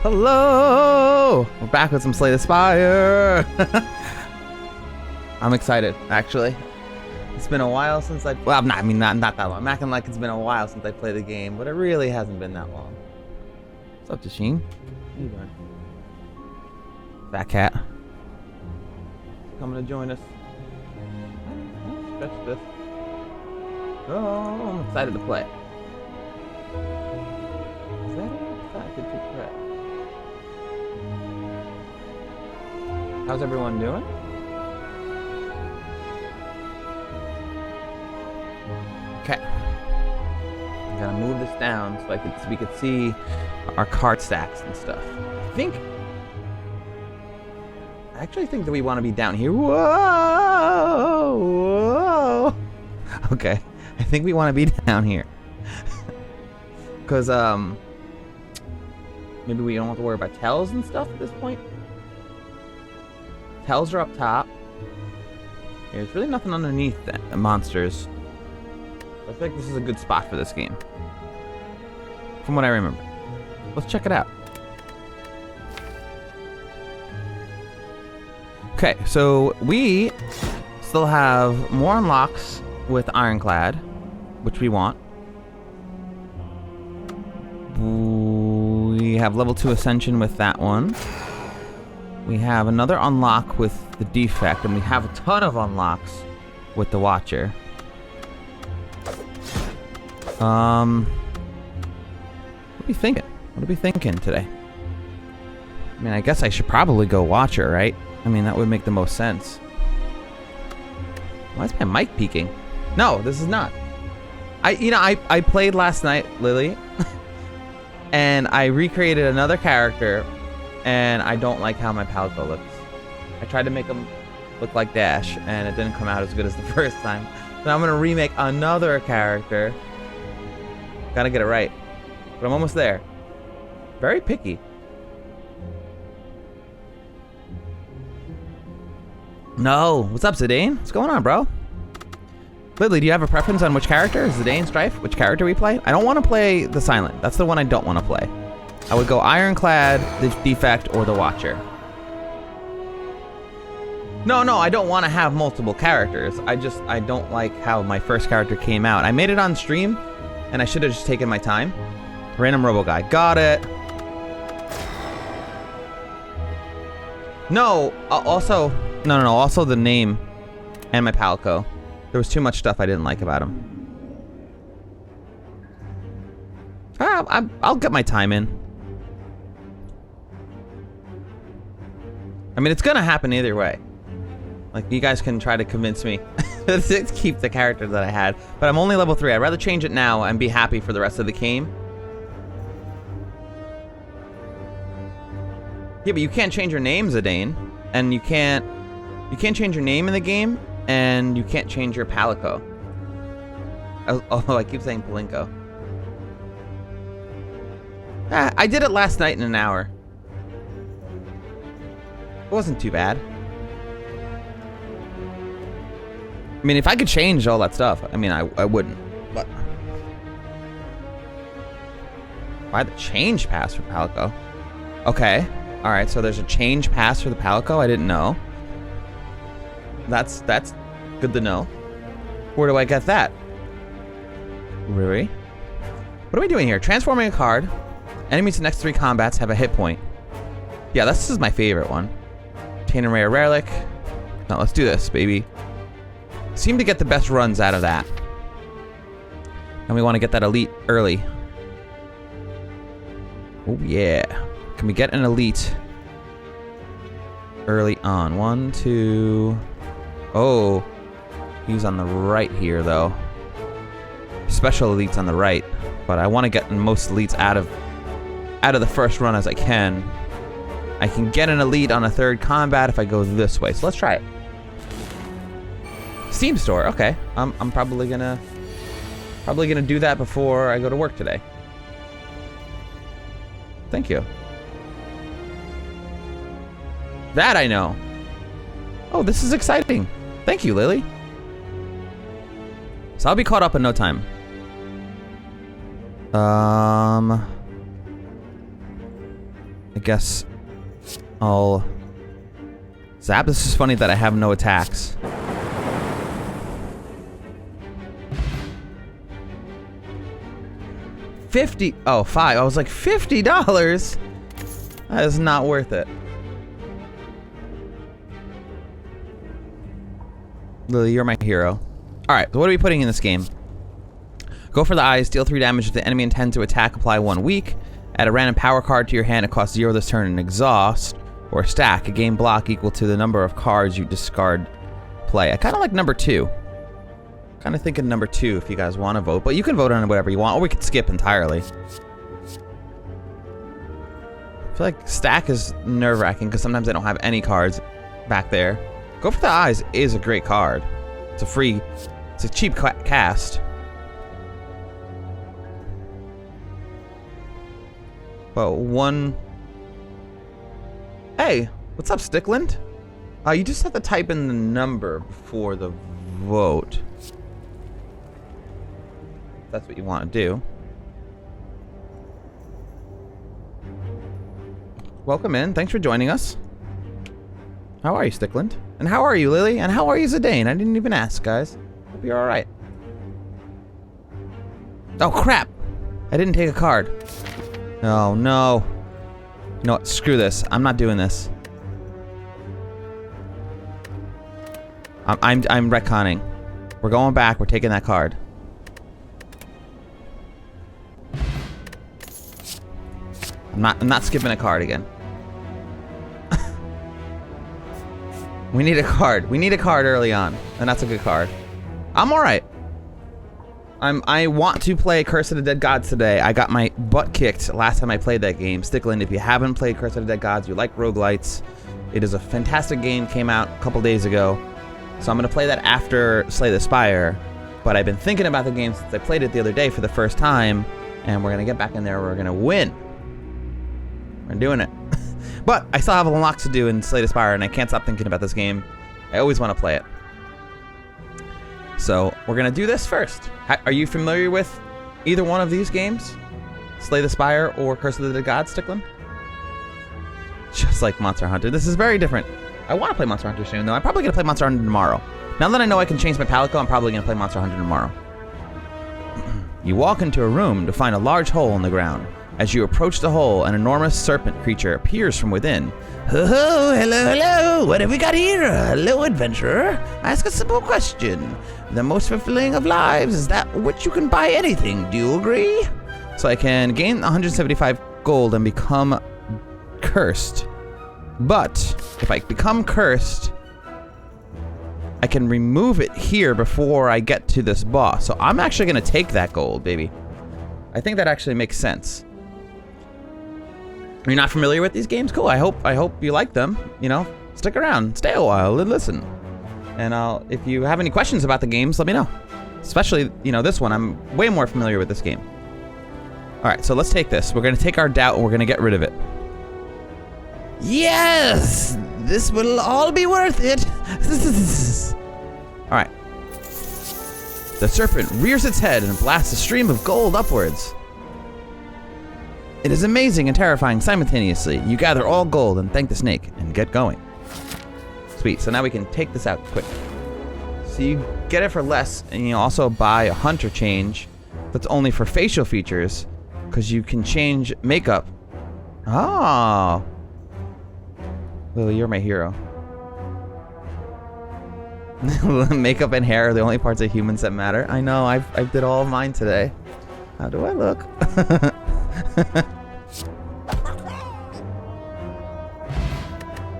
Hello! We're back with some Slay the Spire! I'm excited, actually. It's been a while since I... Well, not that long. I'm acting like it's been a while since I played the game, but it really hasn't been that long. What's up, Tasheen? How you doing? Fat cat. Coming to join us. Stretch this. Oh, I'm excited to play. Is that it? Excited to play. How's everyone doing? Okay. I gotta move this down so we could see our card stacks and stuff. I actually think that we want to be down here. Whoa! Whoa! Okay. I think we want to be down here. Because, maybe we don't have to worry about tells and stuff at this point. Tells are up top. There's really nothing underneath the monsters. I feel like this is a good spot for this game. From what I remember. Let's check it out. Okay, so we still have more unlocks with Ironclad, which we want. We have level 2 Ascension with that one. We have another unlock with the Defect, and we have a ton of unlocks with the Watcher. What are we thinking? What are we thinking today? I mean, I guess I should probably go Watcher, right? I mean, that would make the most sense. Why is my mic peaking? No, this is not. I played last night, Lily, and I recreated another character, and I don't like how my Palico looks. I tried to make him look like Dash, and it didn't come out as good as the first time. So I'm gonna remake another character. Gotta get it right, but I'm almost there. Very picky. No, what's up, Zidane? What's going on, bro? Lily, do you have a preference on which character? Zidane, Strife? Which character we play? I don't want to play the Silent. That's the one I don't want to play. I would go Ironclad, the Defect, or the Watcher. No, I don't want to have multiple characters. I don't like how my first character came out. I made it on stream, and I should have just taken my time. Random Robo Guy. Got it. No, also the name and my Palico. There was too much stuff I didn't like about him. I'll get my time in. I mean, it's gonna happen either way. Like, you guys can try to convince me to keep the character that I had, but I'm only level 3. I'd rather change it now and be happy for the rest of the game. Yeah, but you can't change your name, Zidane, and you can't change your name in the game, and you can't change your Palico. Although I keep saying Palinko. I did it last night in an hour. It wasn't too bad. I mean, if I could change all that stuff, I mean, I wouldn't. But why the change pass for Palico? Okay. All right, so there's a change pass for the Palico. I didn't know. That's good to know. Where do I get that? Really? What are we doing here? Transforming a card. Enemies in the next 3 combats have a hit point. Yeah, this is my favorite one. Obtain a rare relic. Now let's do this, baby. Seem to get the best runs out of that. And we want to get that elite early. Oh yeah. Can we get an elite early on? 1, 2. Oh, he's on the right here though. Special elites on the right, but I want to get most elites out of the first run as I can. I can get an elite on a 3rd combat if I go this way. So let's try it. Steam store. Okay, I'm probably gonna do that before I go to work today. Thank you. That I know. Oh, this is exciting. Thank you, Lily. So I'll be caught up in no time. I guess I'll zap. This is funny that I have no attacks. Oh, 5. I was like, $50? That is not worth it. Lily, you're my hero. Alright, so what are we putting in this game? Go for the eyes, deal 3 damage if the enemy intends to attack, apply 1 weak. Add a random power card to your hand, it costs 0 this turn, and exhaust, or stack, a game block equal to the number of cards you discard play. I kind of like number 2. Kind of thinking number 2 if you guys want to vote, but you can vote on whatever you want, or we could skip entirely. I feel like stack is nerve-wracking because sometimes I don't have any cards back there. Go for the eyes is a great card. It's a cheap cast. But one... Hey, what's up, Stickland? You just have to type in the number before the vote. If that's what you want to do. Welcome in. Thanks for joining us. How are you, Stickland? And how are you, Lily? And how are you, Zidane? I didn't even ask, guys. Hope you're alright. Oh, crap! I didn't take a card. Oh, no. You know what? Screw this. I'm not doing this. I'm retconning. We're going back. We're taking that card. I'm not skipping a card again. We need a card. We need a card early on, and that's a good card. I'm alright. I want to play Curse of the Dead Gods today. I got my butt kicked last time I played that game. Stickland, if you haven't played Curse of the Dead Gods, you like roguelites, it is a fantastic game. Came out a couple days ago. So I'm going to play that after Slay the Spire. But I've been thinking about the game since I played it the other day for the first time. And we're going to get back in there. We're going to win. We're doing it. But I still have a lot to do in Slay the Spire, and I can't stop thinking about this game. I always want to play it. So we're going to do this first. Are you familiar with either one of these games? Slay the Spire or Curse of the Dead Gods, Stickland? Just like Monster Hunter. This is very different. I want to play Monster Hunter soon, though. I'm probably going to play Monster Hunter tomorrow. Now that I know I can change my palico, I'm probably going to play Monster Hunter tomorrow. You walk into a room to find a large hole in the ground. As you approach the hole, an enormous serpent creature appears from within. Hello, hello. What have we got here? Hello, adventurer. Ask a simple question. The most fulfilling of lives is that which you can buy anything. Do you agree? So I can gain 175 gold and become cursed. But if I become cursed, I can remove it here before I get to this boss. So I'm actually going to take that gold, baby. I think that actually makes sense. You're not familiar with these games? Cool. I hope you like them. You know, stick around, stay a while, and listen. And if you have any questions about the games, let me know. Especially, you know, this one. I'm way more familiar with this game. All right, so let's take this. We're gonna take our doubt and we're gonna get rid of it. Yes, this will all be worth it. All right. The serpent rears its head and blasts a stream of gold upwards. It is amazing and terrifying simultaneously. You gather all gold and thank the snake and get going. Sweet, so now we can take this out quick. So you get it for less, and you also buy a hunter change that's only for facial features, because you can change makeup. Oh. Lily, you're my hero. Makeup and hair are the only parts of humans that matter. I know, I did all of mine today. How do I look?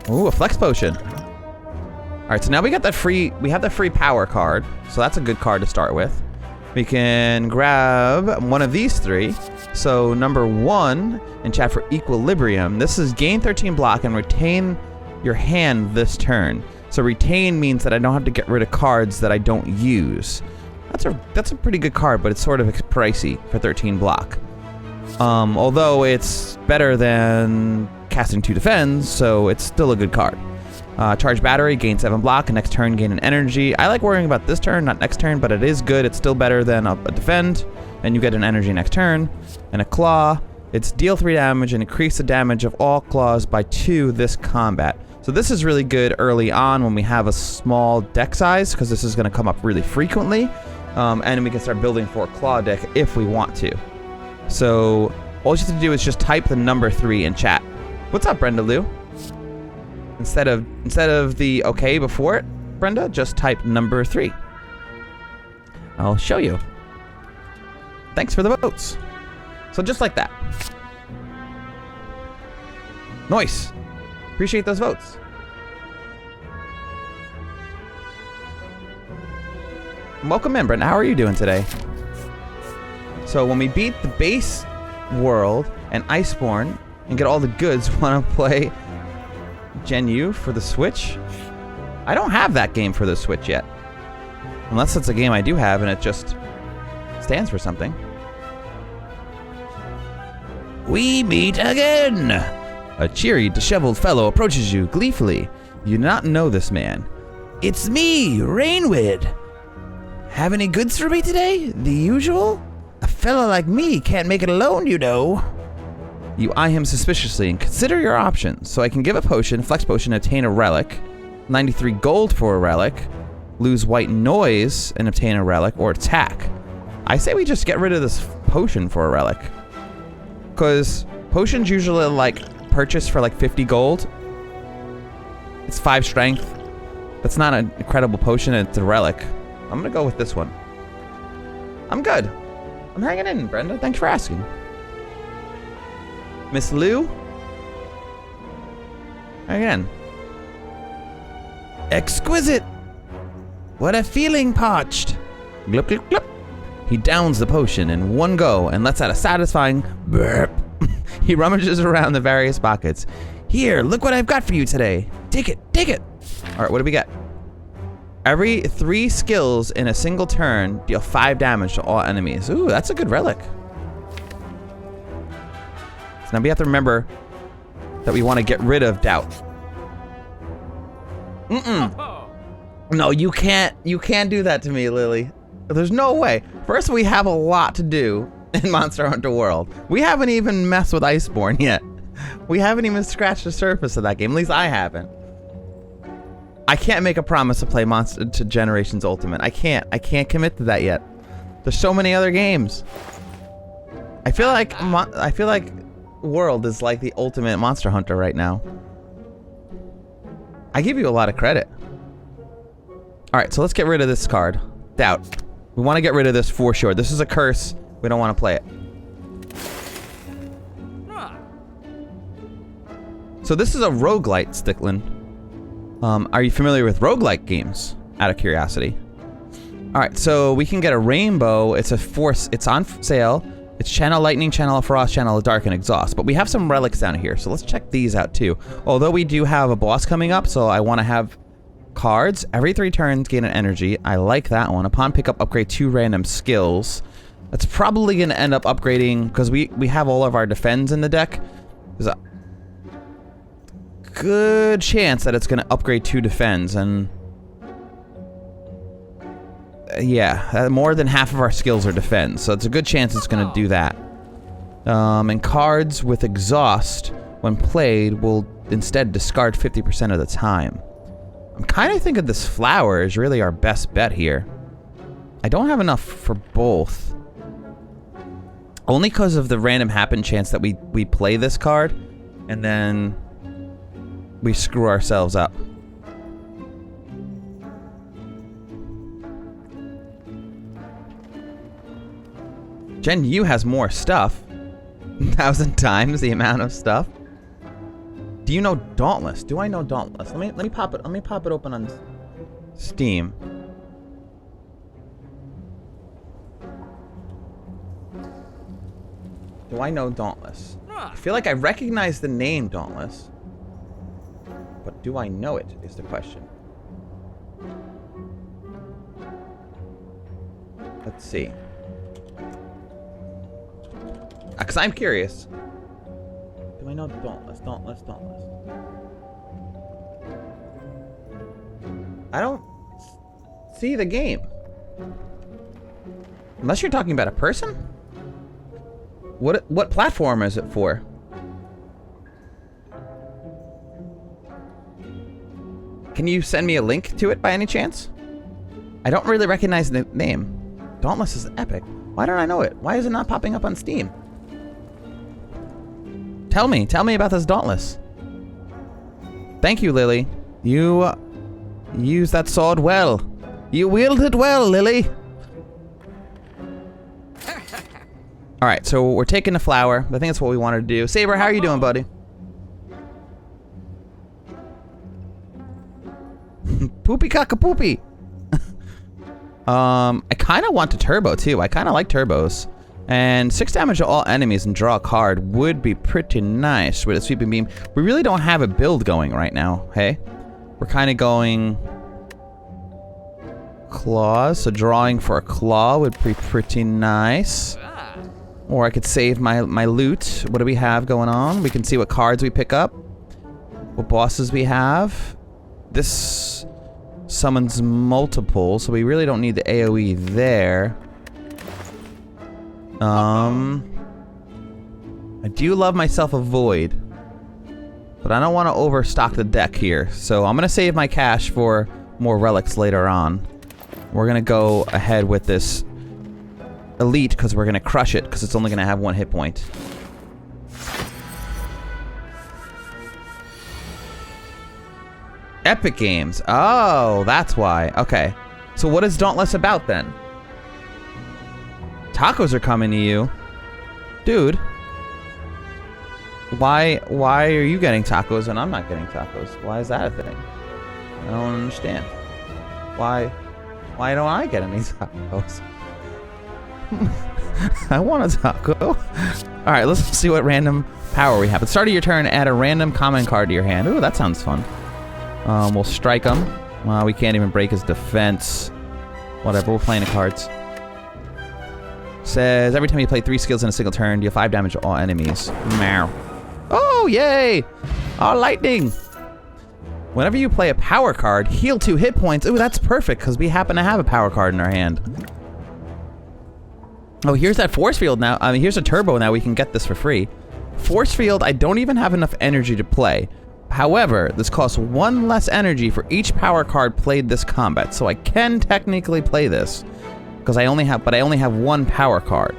Ooh, a flex potion. Alright, so now we have that free power card. So that's a good card to start with. We can grab one of these 3. So number 1 in chat for Equilibrium. This is gain 13 block and retain your hand this turn. So retain means that I don't have to get rid of cards that I don't use. That's a pretty good card, but it's sort of pricey for 13 block. Although it's better than casting 2 defends, so it's still a good card. Charge battery, gain 7 block, and next turn gain an energy. I like worrying about this turn, not next turn, but it is good. It's still better than a defend, and you get an energy next turn. And a claw, It's deal 3 damage and increase the damage of all claws by 2 this combat. So this is really good early on when we have a small deck size, because this is going to come up really frequently. And we can start building for a claw deck if we want to. So all you have to do is just type the number 3 in chat. What's up, Brenda Lou? Instead of the okay before it, Brenda, just type number 3. I'll show you. Thanks for the votes. So just like that. Nice. Appreciate those votes. Welcome in, Brenda. How are you doing today? So when we beat the base world and Iceborne and get all the goods, want to play Gen U for the Switch? I don't have that game for the Switch yet. Unless it's a game I do have and it just stands for something. We meet again! A cheery, disheveled fellow approaches you gleefully. You do not know this man. It's me, Rainwood. Have any goods for me today? The usual? A fellow like me can't make it alone, you know. You eye him suspiciously and consider your options. So I can give a potion, flex potion, obtain a relic. 93 gold for a relic. Lose white noise and obtain a relic, or attack. I say we just get rid of this potion for a relic. Because potions usually like purchase for like 50 gold. It's 5 strength. That's not an incredible potion, it's a relic. I'm gonna go with this one. I'm good. I'm hanging in, Brenda. Thanks for asking. Miss Lou? Again. Exquisite! What a feeling, parched! Glup, glup, glup. He downs the potion in one go and lets out a satisfying burp. He rummages around the various pockets. Here, look what I've got for you today. Take it, take it! Alright, what do we get? Every 3 skills in a single turn deal 5 damage to all enemies. Ooh, that's a good relic. So now we have to remember that we want to get rid of doubt. No, you can't do that to me, Lily. There's no way. First, we have a lot to do in Monster Hunter World. We haven't even messed with Iceborne yet. We haven't even scratched the surface of that game. At least I haven't. I can't make a promise to play Monster to Generations Ultimate. I can't commit to that yet. There's so many other games. I feel like World is like the ultimate Monster Hunter right now. I give you a lot of credit. All right, so let's get rid of this card. Doubt. We want to get rid of this for sure. This is a curse. We don't want to play it. So this is a roguelite, Sticklin. Are you familiar with roguelike games? Out of curiosity. All right, so we can get a rainbow. It's a force. It's on sale. It's channel lightning, channel of frost, channel of dark, and exhaust. But we have some relics down here, so let's check these out too. Although we do have a boss coming up, so I want to have cards. Every 3 turns, gain an energy. I like that one. Upon pickup, upgrade 2 random skills. That's probably going to end up upgrading because we have all of our defends in the deck. There's a good chance that it's going to upgrade 2 defends, and yeah, more than half of our skills are defends, so it's a good chance it's going to do that. And cards with exhaust, when played, will instead discard 50% of the time. I'm kind of thinking this flower is really our best bet here. I don't have enough for both. Only because of the random happen chance that we play this card, and then we screw ourselves up. Gen U has more stuff. 1,000 times the amount of stuff. Do you know Dauntless? Do I know Dauntless? Let me pop it open on Steam. Do I know Dauntless? I feel like I recognize the name Dauntless. But do I know it is the question. Let's see. Because I'm curious. Do I know Dauntless? Dauntless. I don't see the game. Unless you're talking about a person? What platform is it for? Can you send me a link to it by any chance? I don't really recognize the name. Dauntless is epic. Why don't I know it? Why is it not popping up on Steam? Tell me about this Dauntless. Thank you, Lily. You used that sword well. You wielded well, Lily. Alright, so we're taking the flower. I think that's what we wanted to do. Saber, how are you doing, buddy? Poopy cocka poopy. I kind of want to turbo too. I kind of like turbos. And 6 damage to all enemies and draw a card would be pretty nice with a sweeping beam. We really don't have a build going right now, hey? We're kind of going claws, so drawing for a claw would be pretty nice. Or I could save my loot. What do we have going on? We can see what cards we pick up, what bosses we have. This summons multiple, so we really don't need the AoE there. I do love myself a void, but I don't want to overstock the deck here, so I'm gonna save my cash for more relics later on. We're gonna go ahead with this elite because we're gonna crush it because it's only gonna have 1 hit point. Epic Games. Oh, that's why. Okay. So what is Dauntless about then? Tacos are coming to you. Dude. Why are you getting tacos and I'm not getting tacos? Why is that a thing? I don't understand. Why don't I get any tacos? I want a taco. Alright, let's see what random power we have. At the start of your turn, add a random common card to your hand. Ooh, that sounds fun. We'll strike him. We can't even break his defense. Whatever, we're playing the cards. Says, every time you play 3 skills in a single turn, deal 5 damage to all enemies. Meow. Oh, yay! Oh, lightning! Whenever you play a power card, heal 2 hit points. Ooh, that's perfect, because we happen to have a power card in our hand. Oh, here's that force field now. I mean, here's a turbo now. We can get this for free. Force field, I don't even have enough energy to play. However, this costs 1 less energy for each power card played this combat, so I can technically play this. Because I only have 1 power card.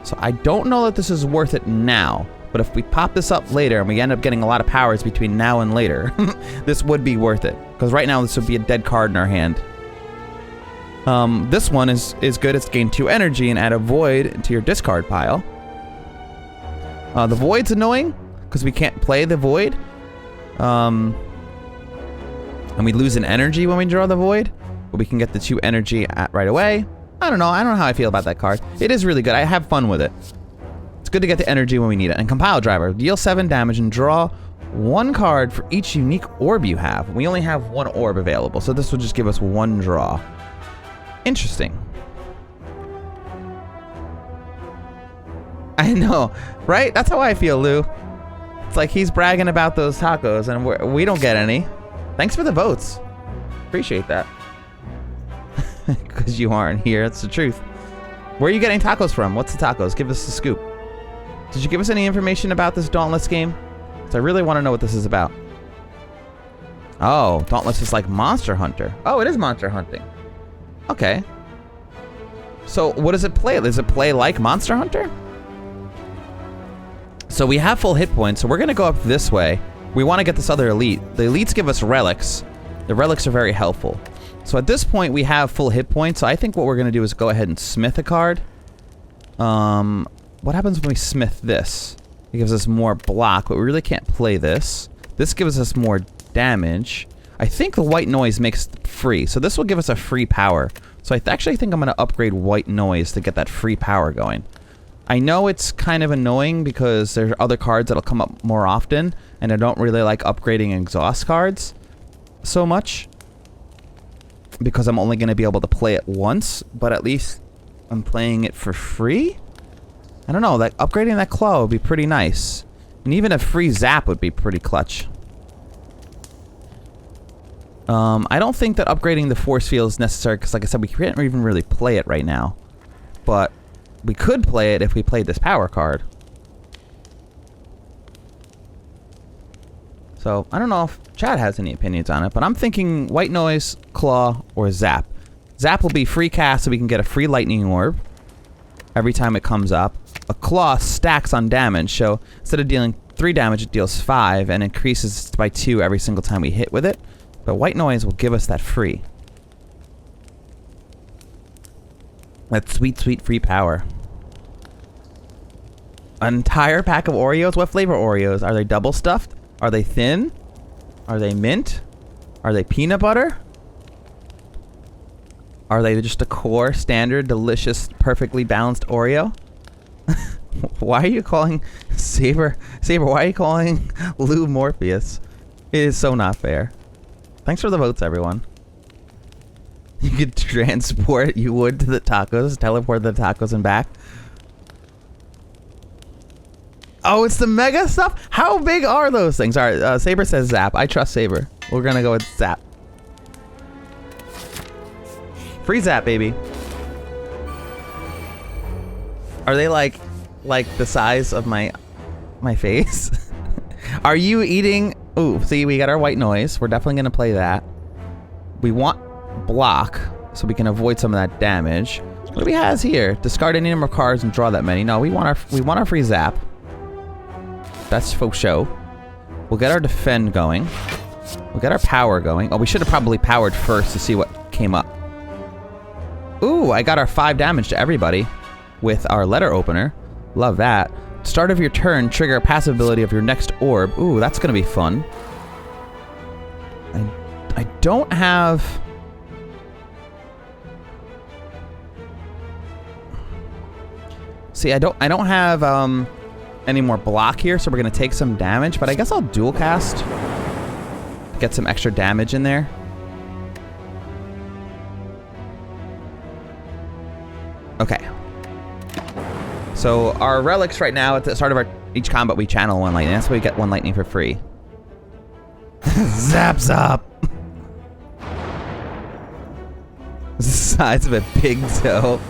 So I don't know that this is worth it now, but if we pop this up later and we end up getting a lot of powers between now and later, this would be worth it. Because right now this would be a dead card in our hand. This one is good. It's gain 2 energy and add a void to your discard pile. The void's annoying because we can't play the void. And we lose an energy when we draw the void, but we can get the 2 energy right away. I don't know how I feel about that card. It is really good. I have fun with it. It's good to get the energy when we need it. And Compile Driver, deal 7 damage and draw 1 card for each unique orb you have. We only have 1 orb available, so this will just give us 1 draw. Interesting. I know, right? That's how I feel, Lou. It's like he's bragging about those tacos and we don't get any. Thanks for the votes. Appreciate that. Because you aren't here. It's the truth. Where are you getting tacos from? What's the tacos? Give us the scoop. Did you give us any information about this Dauntless game? Because I really want to know what this is about. Oh, Dauntless is like Monster Hunter. Oh, it is Monster Hunting. Okay. So what does it play? Does it play like Monster Hunter? So we have full hit points, so we're going to go up this way. We want to get this other elite. The elites give us relics. The relics are very helpful. So at this point, we have full hit points, so I think what we're going to do is go ahead and smith a card. What happens when we smith this? It gives us more block, but we really can't play this. This gives us more damage. I think the white noise makes it free, so this will give us a free power. So I actually think I'm going to upgrade white noise to get that free power going. I know it's kind of annoying because there are other cards that'll come up more often, and I don't really like upgrading exhaust cards so much because I'm only going to be able to play it once, but at least I'm playing it for free? I don't know, like upgrading that claw would be pretty nice. And even a free zap would be pretty clutch. I don't think that upgrading the force field is necessary because, like I said, we can't even really play it right now. But we could play it if we played this power card. So, I don't know if Chad has any opinions on it, but I'm thinking White Noise, Claw, or Zap. Zap will be free cast so we can get a free lightning orb every time it comes up. A Claw stacks on damage, so instead of dealing 3 damage, it deals 5 and increases by 2 every single time we hit with it. But White Noise will give us that free. That sweet, sweet free power. An entire pack of Oreos? What flavor Oreos? Are they double stuffed? Are they thin? Are they mint? Are they peanut butter? Are they just a core, standard, delicious, perfectly balanced Oreo? Why are you calling Saber, why are you calling Lou Morpheus? It is so not fair. Thanks for the votes, everyone. You could transport you would to the tacos, teleport the tacos and back. Oh, it's the mega stuff? How big are those things? Alright, Saber says Zap. I trust Saber. We're gonna go with Zap. Free Zap, baby. Are they like the size of my face? Are you eating? Ooh, see, we got our White Noise. We're definitely gonna play that. We want block so we can avoid some of that damage. What do we have here? Discard any number of cards and draw that many. No, we want our free Zap. That's faux show. We'll get our defend going. We'll get our power going. Oh, we should have probably powered first to see what came up. Ooh, I got our 5 damage to everybody with our letter opener. Love that. Start of your turn, trigger a passive ability of your next orb. Ooh, that's gonna be fun. I don't have... See, I don't have any more block here, so we're gonna take some damage, but I guess I'll dual cast. Get some extra damage in there. Okay. So our relics right now at the start of each combat we channel 1 lightning. That's why we get 1 lightning for free. Zaps up. The size of a big toe.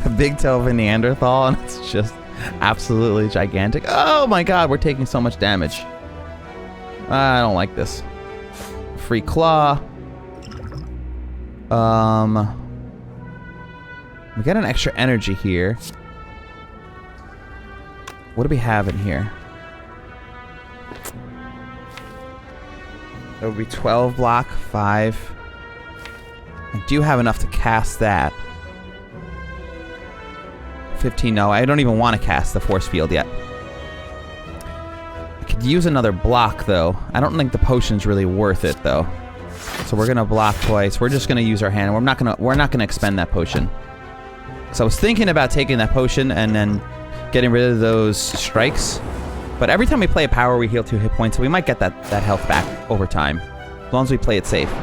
A big toe of a Neanderthal, and it's just absolutely gigantic. Oh my god, we're taking so much damage. I don't like this. Free claw. We got an extra energy here. What do we have in here? That would be 12 block, 5. I do have enough to cast that. 15, no, I don't even want to cast the force field yet. I could use another block, though. I don't think the potion's really worth it, though. So we're gonna block twice. We're just gonna use our hand. We're not gonna expend that potion. So I was thinking about taking that potion and then getting rid of those strikes. But every time we play a power, we heal 2 hit points, so we might get that health back over time. As long as we play it safe.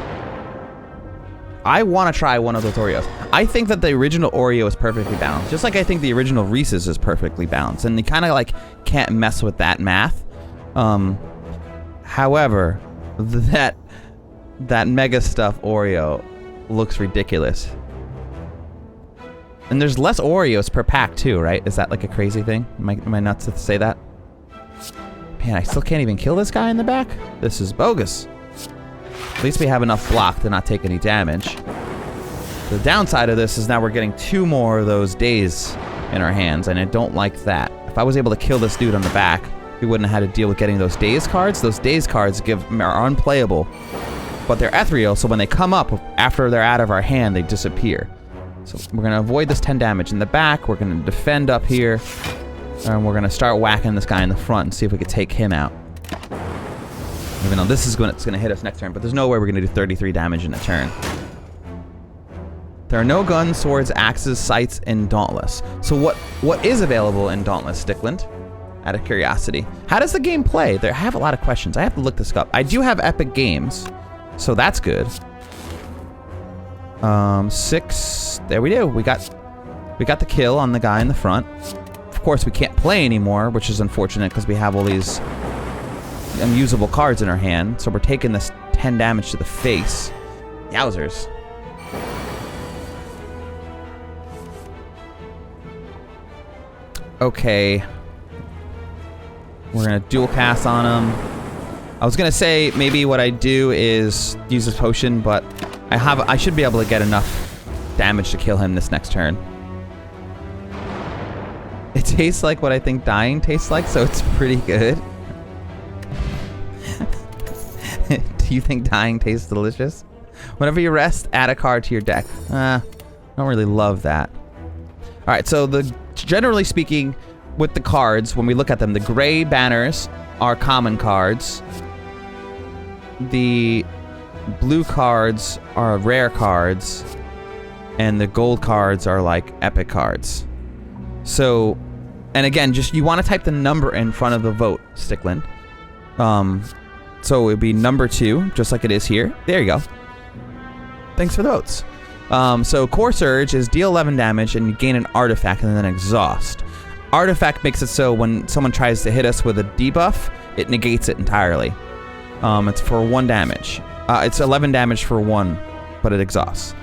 I want to try one of those Oreos. I think that the original Oreo is perfectly balanced. Just like I think the original Reese's is perfectly balanced. And you kind of like can't mess with that math. However, that mega stuff Oreo looks ridiculous. And there's less Oreos per pack too, right? Is that like a crazy thing? Am I nuts to say that? Man, I still can't even kill this guy in the back? This is bogus. At least we have enough block to not take any damage. The downside of this is now we're getting 2 more of those days in our hands, and I don't like that. If I was able to kill this dude on the back, we wouldn't have had to deal with getting those days cards. Those days cards are unplayable, but they're ethereal, so when they come up, after they're out of our hand, they disappear. So we're going to avoid this 10 damage in the back, we're going to defend up here, and we're going to start whacking this guy in the front and see if we can take him out. Even though this is when it's going to hit us next turn, but there's no way we're going to do 33 damage in a turn. There are no guns, swords, axes, sights, and Dauntless. So what is available in Dauntless, Stickland? Out of curiosity. How does the game play? I have a lot of questions. I have to look this up. I do have Epic Games, so that's good. 6. There we do. We got the kill on the guy in the front. Of course, we can't play anymore, which is unfortunate because we have all these unusable cards in our hand. So we're taking this 10 damage to the face. Yowzers. okay. We're gonna dual cast on him. I was gonna say maybe what I do is use this potion, but I should be able to get enough damage to kill him this next turn. It tastes like what I think dying tastes like, so it's pretty good. Do you think dying tastes delicious? Whenever you rest, add a card to your deck. I don't really love that. Alright, so generally speaking, with the cards, when we look at them, the gray banners are common cards. The blue cards are rare cards. And the gold cards are like epic cards. So, and again, just you want to type the number in front of the vote, Stickland. So it would be number 2, just like it is here. There you go. Thanks for the votes. So Core Surge is deal 11 damage and you gain an artifact and then exhaust. Artifact makes it so when someone tries to hit us with a debuff, it negates it entirely. It's for 1 damage. It's 11 damage for 1, but it exhausts.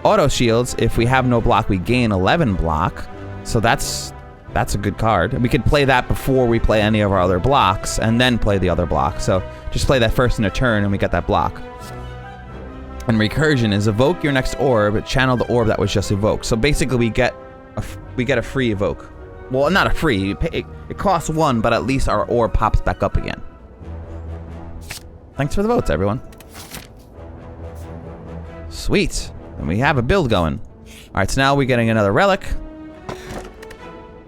Auto shields, if we have no block, we gain 11 block. So that's a good card. And we could play that before we play any of our other blocks and then play the other block. So just play that first in a turn and we get that block. And recursion is evoke your next orb, channel the orb that was just evoked. So basically we get a free evoke. Well, not a free, it costs 1, but at least our orb pops back up again. Thanks for the votes, everyone. Sweet. And we have a build going. Alright, so now we're getting another relic.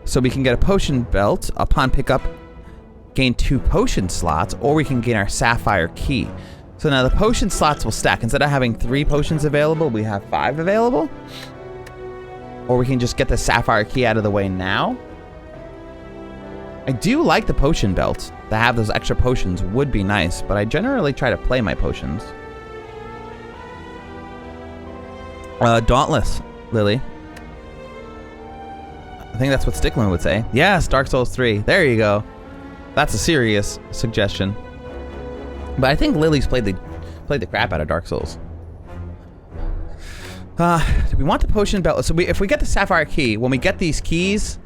So we can get a potion belt upon pickup, gain 2 potion slots, or we can gain our sapphire key. So now the potion slots will stack. Instead of having 3 potions available, we have 5 available. Or we can just get the sapphire key out of the way now. I do like the potion belt. To have those extra potions would be nice, but I generally try to play my potions. Dauntless, Lily. I think that's what Stickland would say. Yes, Dark Souls 3. There you go. That's a serious suggestion. But I think Lily's played the crap out of Dark Souls. Do we want the potion belt? So if we get the sapphire key, when we get these keys,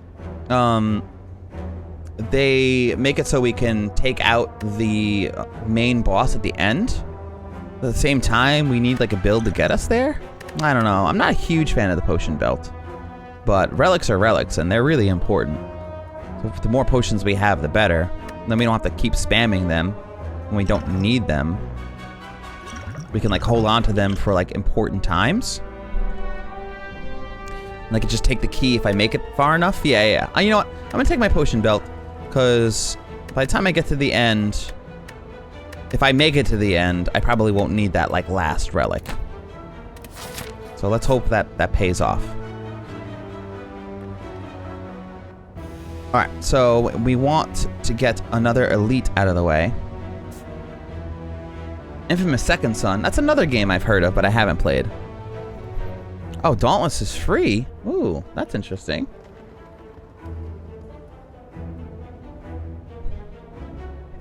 they make it so we can take out the main boss at the end. At the same time, we need like a build to get us there. I don't know. I'm not a huge fan of the potion belt. But relics are relics, and they're really important. So the more potions we have, the better. Then we don't have to keep spamming them when we don't need them. We can like hold on to them for like important times. And I can just take the key if I make it far enough. Yeah. You know what? I'm gonna take my potion belt, because by the time I get to the end, if I make it to the end, I probably won't need that like last relic. So let's hope that pays off. Alright, so we want to get another elite out of the way. Infamous Second Son. That's another game I've heard of, but I haven't played. Oh, Dauntless is free? Ooh, that's interesting.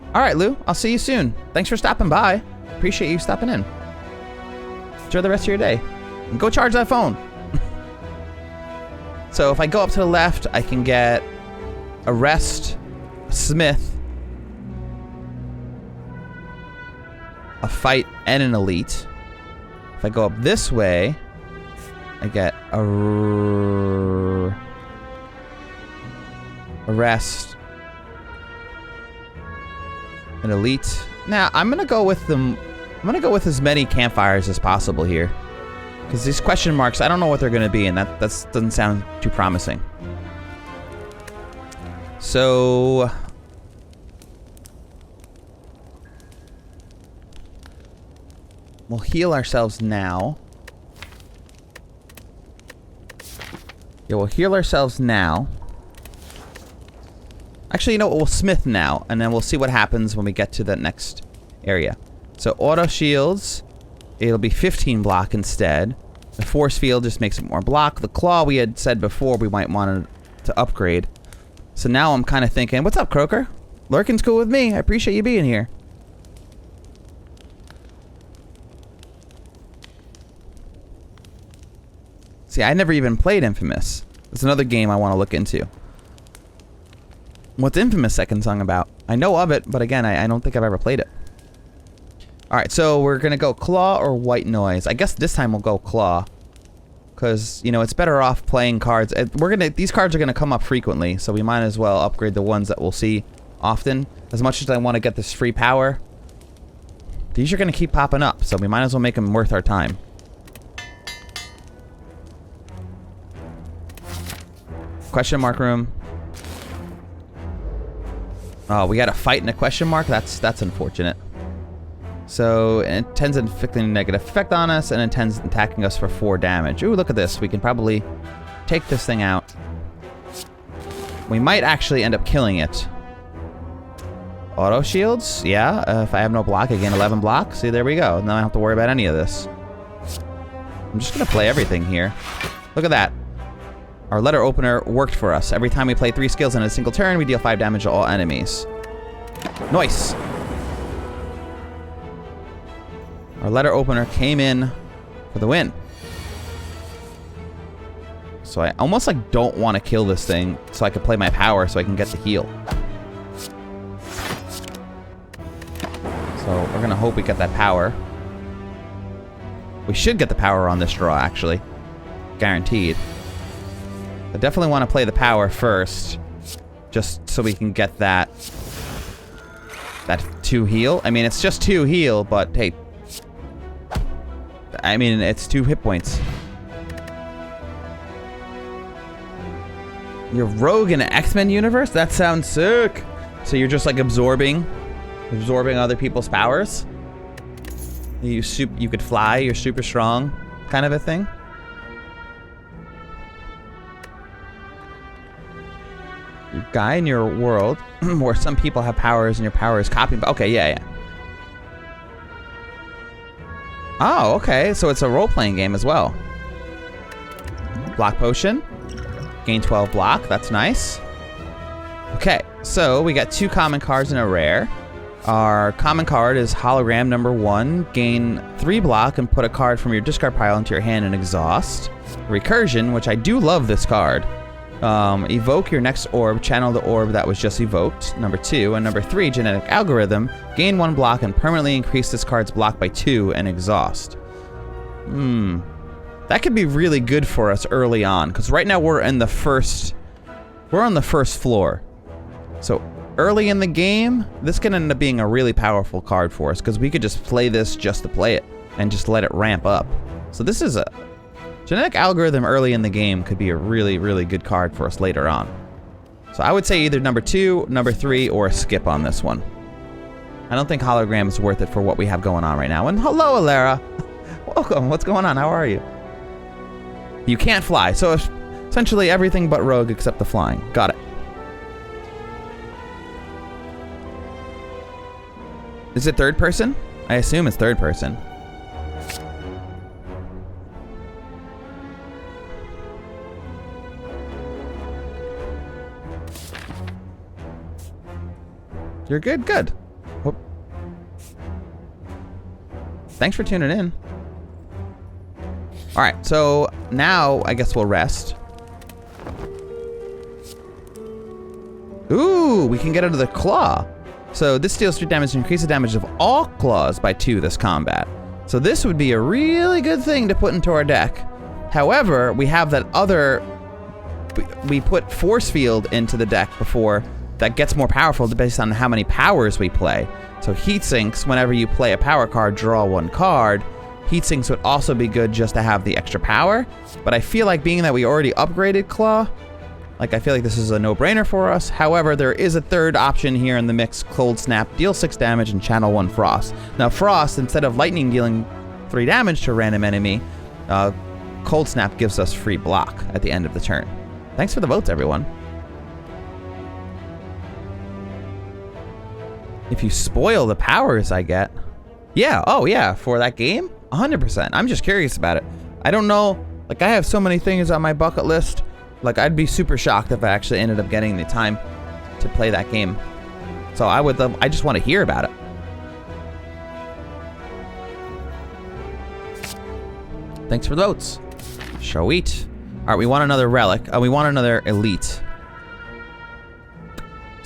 Alright, Lou. I'll see you soon. Thanks for stopping by. Appreciate you stopping in. Enjoy the rest of your day. And go charge that phone. So if I go up to the left, I can get a rest, a smith, a fight, and an elite. If I go up this way, I get a rest, an elite. Now I'm gonna go with them. I'm gonna go with as many campfires as possible here, because these question marks, I don't know what they're gonna be, and that doesn't sound too promising. So we'll heal ourselves now. Yeah, we'll heal ourselves now. Actually, you know what? We'll smith now, and then we'll see what happens when we get to the next area. So auto shields, it'll be 15 block instead. The force field just makes it more block. The claw, we had said before we might want to upgrade. So now I'm kind of thinking, what's up, Croaker? Lurking's cool with me. I appreciate you being here. See, I never even played Infamous. It's another game I want to look into. What's Infamous Second Song about? I know of it, but again, I don't think I've ever played it. Alright, so we're gonna go Claw or White Noise. I guess this time we'll go Claw. Because, you know, it's better off playing cards. These cards are gonna come up frequently, so we might as well upgrade the ones that we'll see often. As much as I want to get this free power, these are gonna keep popping up, so we might as well make them worth our time. Question mark room. Oh, we got a fight in a question mark? That's unfortunate. So, it intends inflicting a negative effect on us, and intends attacking us for 4 damage. Ooh, look at this. We can probably take this thing out. We might actually end up killing it. Auto shields? Yeah, if I have no block, I gain 11 block. See, there we go. Now I don't have to worry about any of this. I'm just gonna play everything here. Look at that. Our letter opener worked for us. Every time we play 3 skills in a single turn, we deal 5 damage to all enemies. Nice. Our letter opener came in for the win. So I almost like don't want to kill this thing so I can play my power so I can get the heal. So we're gonna hope we get that power. We should get the power on this draw, actually. Guaranteed. I definitely want to play the power first, just so we can get that 2 heal. I mean, it's just 2 heal, but hey, I mean, it's 2 hit points. You're rogue in an X-Men universe? That sounds sick. So you're just like absorbing other people's powers. You could fly. You're super strong, kind of a thing. You guy in your world where some people have powers and your power is copying. Okay, yeah. Oh, okay. So it's a role-playing game as well. Block potion. Gain 12 block. That's nice. Okay, so we got 2 common cards and a rare. Our common card is hologram number 1. Gain 3 block and put a card from your discard pile into your hand and exhaust. Recursion, which I do love this card. Evoke your next orb, channel the orb that was just evoked, number 2. And number 3, genetic algorithm, gain 1 block and permanently increase this card's block by 2 and exhaust. That could be really good for us early on, because right now we're on the first floor. So early in the game, this can end up being a really powerful card for us, because we could just play this just to play it and just let it ramp up. So this is a genetic algorithm early in the game could be a really, really good card for us later on. So I would say either number 2, number 3, or a skip on this one. I don't think hologram is worth it for what we have going on right now. And hello, Alara. Welcome. What's going on? How are you? You can't fly. So essentially everything but rogue except the flying. Got it. Is it third person? I assume it's third person. You're good? Good. Whoop. Thanks for tuning in. Alright, so now I guess we'll rest. Ooh, we can get under the claw. So this deals 3 damage and increases the damage of all claws by 2 this combat. So this would be a really good thing to put into our deck. However, we have that other... We put Force Field into the deck before. That gets more powerful based on how many powers we play. So Heat Sinks, whenever you play a power card, draw 1 card. Heat Sinks would also be good just to have the extra power. But I feel like being that we already upgraded Claw, like I feel like this is a no-brainer for us. However, there is a third option here in the mix. Cold Snap, deal 6 damage and channel 1 Frost. Now Frost, instead of Lightning dealing 3 damage to a random enemy, Cold Snap gives us free block at the end of the turn. Thanks for the votes, everyone. If you spoil the powers I get. Yeah, oh yeah, for that game? 100%. I'm just curious about it. I don't know, like I have so many things on my bucket list. Like I'd be super shocked if I actually ended up getting the time to play that game. So I just want to hear about it. Thanks for the votes. Sweet. Alright, we want another relic. We want another elite.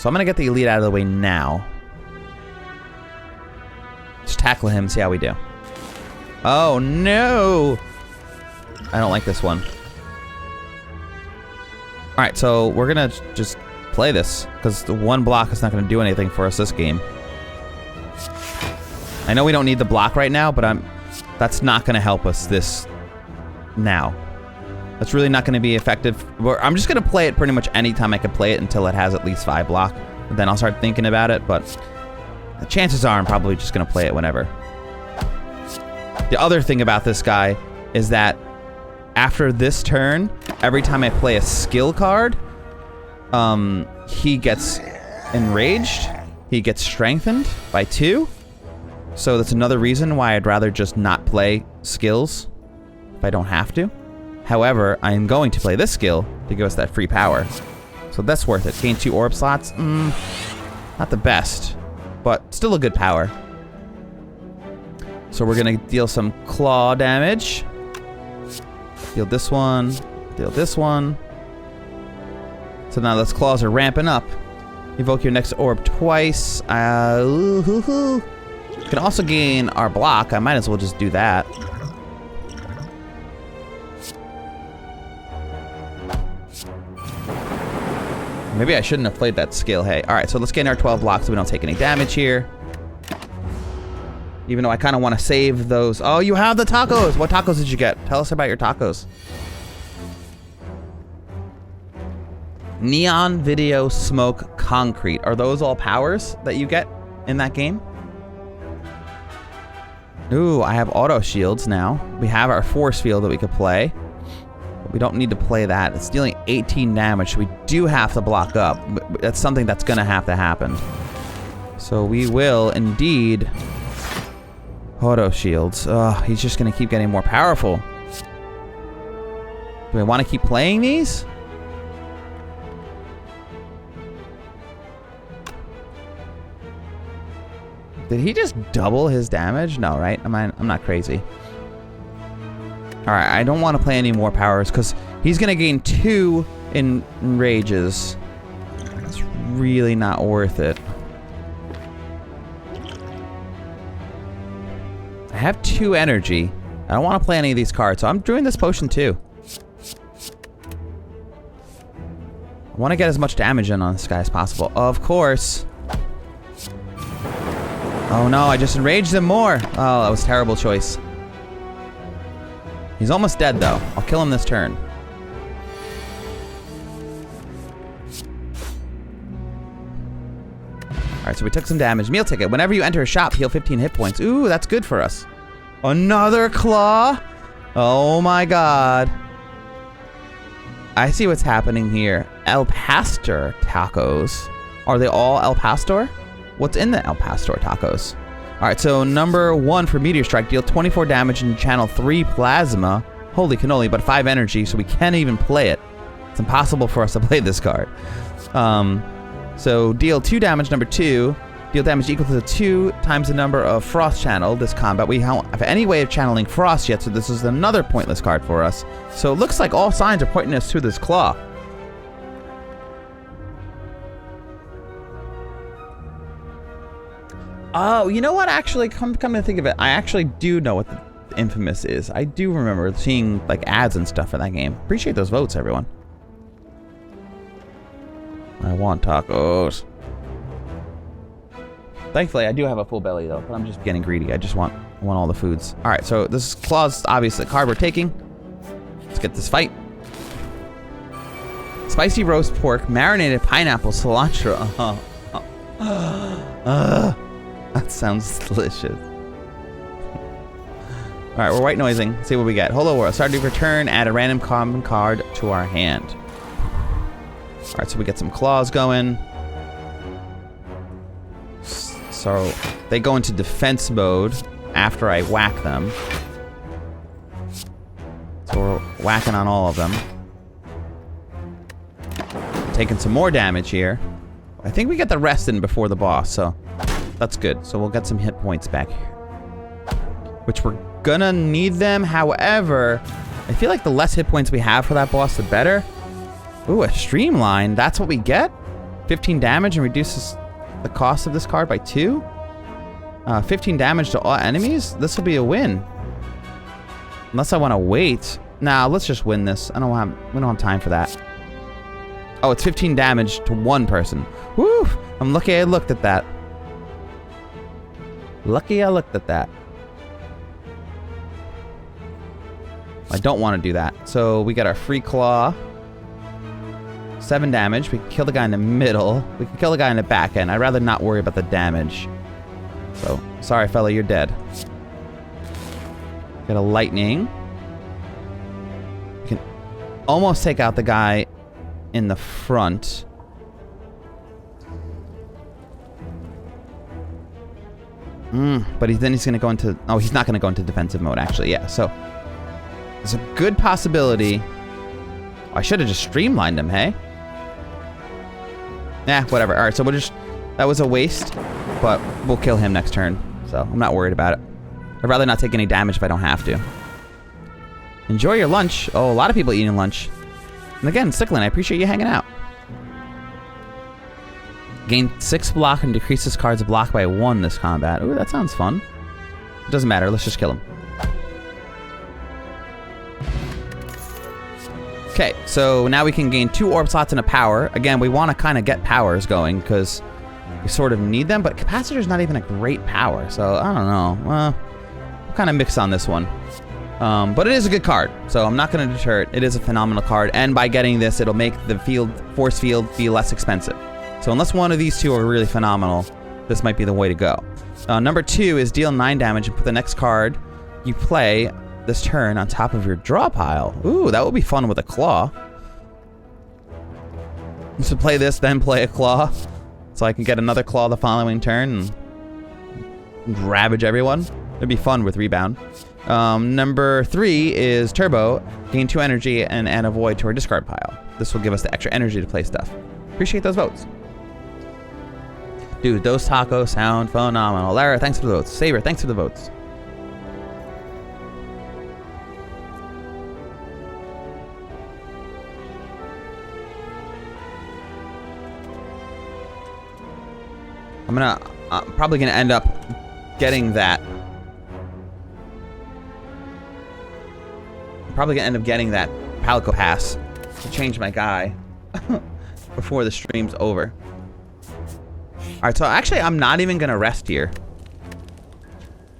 So I'm gonna get the elite out of the way now. Just tackle him, see how we do. Oh no! I don't like this one. Alright, so we're gonna just play this, because the one block is not gonna do anything for us this game. I know we don't need the block right now, but that's not gonna help us this now. That's really not gonna be effective. I'm just gonna play it pretty much anytime I can play it until it has at least 5 block. Then I'll start thinking about it, but the chances are I'm probably just gonna play it whenever. The other thing about this guy is that after this turn, every time I play a skill card, he gets enraged, he gets strengthened by 2. So that's another reason why I'd rather just not play skills if I don't have to. However, I am going to play this skill to give us that free power. So that's worth it. Gain 2 orb slots, not the best, but still a good power. So we're gonna deal some claw damage. Deal this one, deal this one. So now those claws are ramping up. Evoke your next orb twice. You can also gain our block. I might as well just do that. Maybe I shouldn't have played that skill, hey. Alright, so let's gain our 12 blocks so we don't take any damage here. Even though I kind of want to save those. Oh, you have the tacos! What tacos did you get? Tell us about your tacos. Neon, video, smoke, concrete. Are those all powers that you get in that game? Ooh, I have auto shields now. We have our force field that we could play. But we don't need to play that. It's dealing 18 damage, so we do have to block up. That's something that's going to have to happen. So we will indeed... Auto shields. Ugh, he's just going to keep getting more powerful. Do I want to keep playing these? Did he just double his damage? No, right? I'm not crazy. Alright, I don't want to play any more powers because he's going to gain 2 in rages. It's really not worth it. I have 2 energy. I don't want to play any of these cards, so I'm doing this potion too. I want to get as much damage in on this guy as possible. Of course. Oh no, I just enraged him more. Oh, that was a terrible choice. He's almost dead though. I'll kill him this turn. Alright, so we took some damage. Meal ticket. Whenever you enter a shop, heal 15 hit points. Ooh, that's good for us. Another claw? Oh my god. I see what's happening here. El Pastor tacos. Are they all El Pastor? What's in the El Pastor tacos? Alright, so number 1 for Meteor Strike. Deal 24 damage and channel 3 plasma. Holy cannoli, but 5 energy, so we can't even play it. It's impossible for us to play this card. So deal 2 damage, number 2. Deal damage equal to 2 times the number of Frost channeled this combat. We don't have any way of channeling Frost yet, so this is another pointless card for us. So it looks like all signs are pointing us to this claw. Oh, you know what? Actually, come to think of it, I actually do know what the Infamous is. I do remember seeing like ads and stuff for that game. Appreciate those votes, everyone. I want tacos. Thankfully, I do have a full belly though, but I'm just getting greedy. I want all the foods. All right, so this claw's obviously the card we're taking. Let's get this fight. Spicy roast pork, marinated pineapple, cilantro. That sounds delicious. All right, we're white noising. Let's see what we get. Hello world. Start to return. Add a random common card to our hand. All right, so we get some claws going. So they go into defense mode after I whack them. So we're whacking on all of them. Taking some more damage here. I think we get the rest in before the boss, so that's good. So we'll get some hit points back here. Which we're gonna need them. However, I feel like the less hit points we have for that boss, the better. Ooh, a streamline. That's what we get? 15 damage and reduces the cost of this card by 2. 15 damage to all enemies? This will be a win. Unless I want to wait. Nah, let's just win this. We don't have time for that. Oh, it's 15 damage to one person. Woo! I'm lucky I looked at that. Lucky I looked at that. I don't want to do that. So we got our free claw. 7 damage. We can kill the guy in the middle. We can kill the guy in the back end. I'd rather not worry about the damage. So, sorry fella, you're dead. Got a lightning. We can almost take out the guy in the front. But then he's going to go into... Oh, he's not going to go into defensive mode, actually. Yeah, so... There's a good possibility... Oh, I should have just streamlined him, hey? Nah, whatever. Alright, so we'll just... That was a waste, but we'll kill him next turn. So, I'm not worried about it. I'd rather not take any damage if I don't have to. Enjoy your lunch. Oh, a lot of people eating lunch. And again, Sicklin, I appreciate you hanging out. Gain 6 block and decrease this card's block by 1 this combat. Ooh, that sounds fun. Doesn't matter, let's just kill him. Okay, so now we can gain 2 orb slots and a power. Again, we want to kind of get powers going, because we sort of need them, but Capacitor's not even a great power, so I don't know. Well, we'll kind of mix on this one. But it is a good card, so I'm not going to deter it. It is a phenomenal card, and by getting this, it'll make the force field be less expensive. So unless one of these two are really phenomenal, this might be the way to go. Number 2 is deal 9 damage and put the next card you play this turn on top of your draw pile. Ooh, that would be fun with a claw. So play this, then play a claw. So I can get another claw the following turn and ravage everyone. It'd be fun with rebound. Number 3 is Turbo. Gain 2 energy and add a void to our discard pile. This will give us the extra energy to play stuff. Appreciate those votes. Dude, those tacos sound phenomenal. Lara, thanks for the votes. Saber, thanks for the votes. I'm probably gonna end up getting that. I'm probably gonna end up getting that Palico Pass to change my guy before the stream's over. Alright, so actually I'm not even gonna rest here.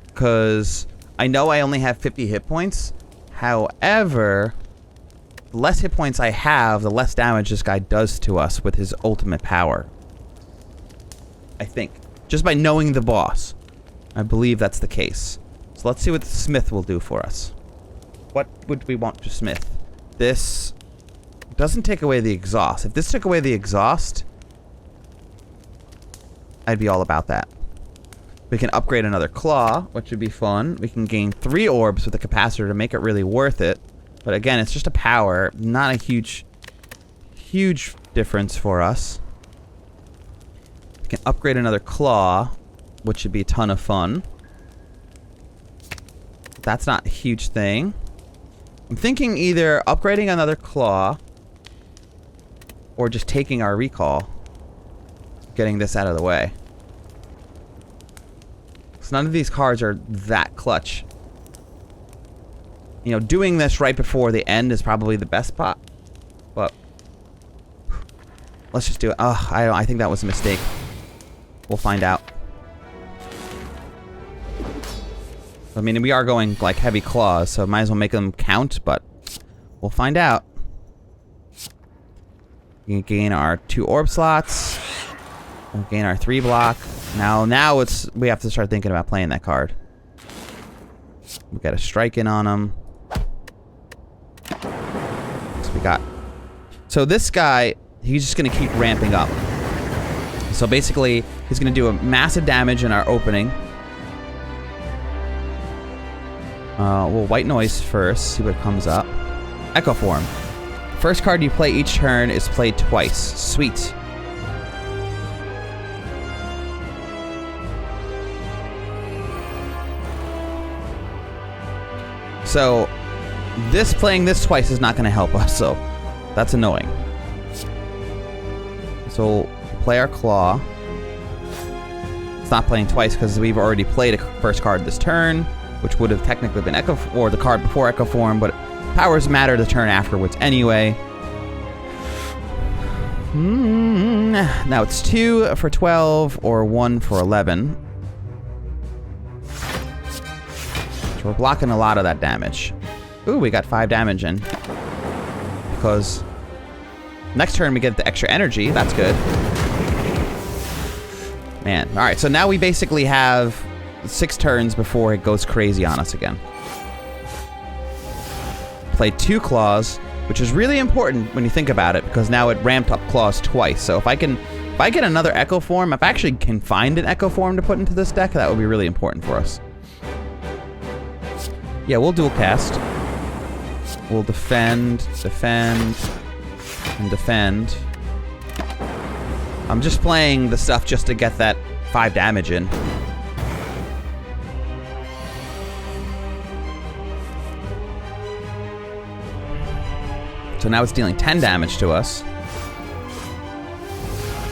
Because I know I only have 50 hit points. However, the less hit points I have, the less damage this guy does to us with his ultimate power. I think. Just by knowing the boss. I believe that's the case. So let's see what the Smith will do for us. What would we want to Smith? This doesn't take away the exhaust. If this took away the exhaust, I'd be all about that. We can upgrade another claw, which would be fun. We can gain 3 orbs with the capacitor to make it really worth it. But again, it's just a power, not a huge difference for us. We can upgrade another claw, which would be a ton of fun. That's not a huge thing. I'm thinking either upgrading another claw or just taking our recall. Getting this out of the way. So none of these cards are that clutch. You know, doing this right before the end is probably the best spot. But let's just do it. Oh, I think that was a mistake. We'll find out. I mean, we are going like heavy claws, so might as well make them count, but we'll find out. We can gain our 2 orb slots. We'll gain our 3 block. Now we have to start thinking about playing that card. We got a strike in on him. So we got. So this guy, he's just gonna keep ramping up. So basically, he's gonna do a massive damage in our opening. We'll white noise first. See what comes up. Echo Form. First card you play each turn is played twice. Sweet. So, playing this twice is not going to help us, so that's annoying. So, play our Claw. It's not playing twice because we've already played a first card this turn, which would have technically been Echo, or the card before Echo Form, but powers matter the turn afterwards anyway. Now it's 2 for 12 or 1 for 11. So we're blocking a lot of that damage. Ooh, we got 5 damage in. Because next turn we get the extra energy. That's good. Man. Alright, so now we basically have 6 turns before it goes crazy on us again. Played 2 Claws, which is really important when you think about it, because now it ramped up Claws twice. So if I get another Echo Form, if I actually can find an Echo Form to put into this deck, that would be really important for us. Yeah, we'll dual cast. We'll defend, defend, and defend. I'm just playing the stuff just to get that 5 damage in. So now it's dealing 10 damage to us.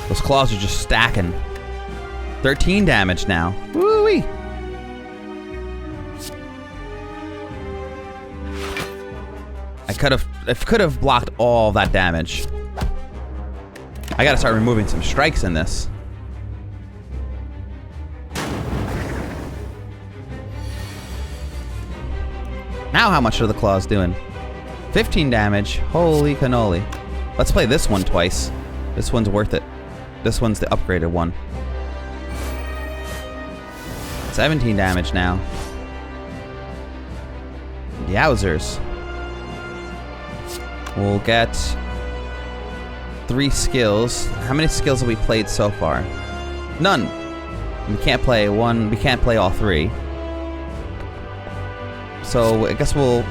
Those Claws are just stacking. 13 damage now. Woo-wee! I could have blocked all that damage. I gotta start removing some strikes in this. Now how much are the Claws doing? 15 damage. Holy cannoli. Let's play this one twice. This one's worth it. This one's the upgraded one. 17 damage now. Yowzers. We'll get 3 skills. How many skills have we played so far? None. We can't play one. We can't play all 3. So I guess we'll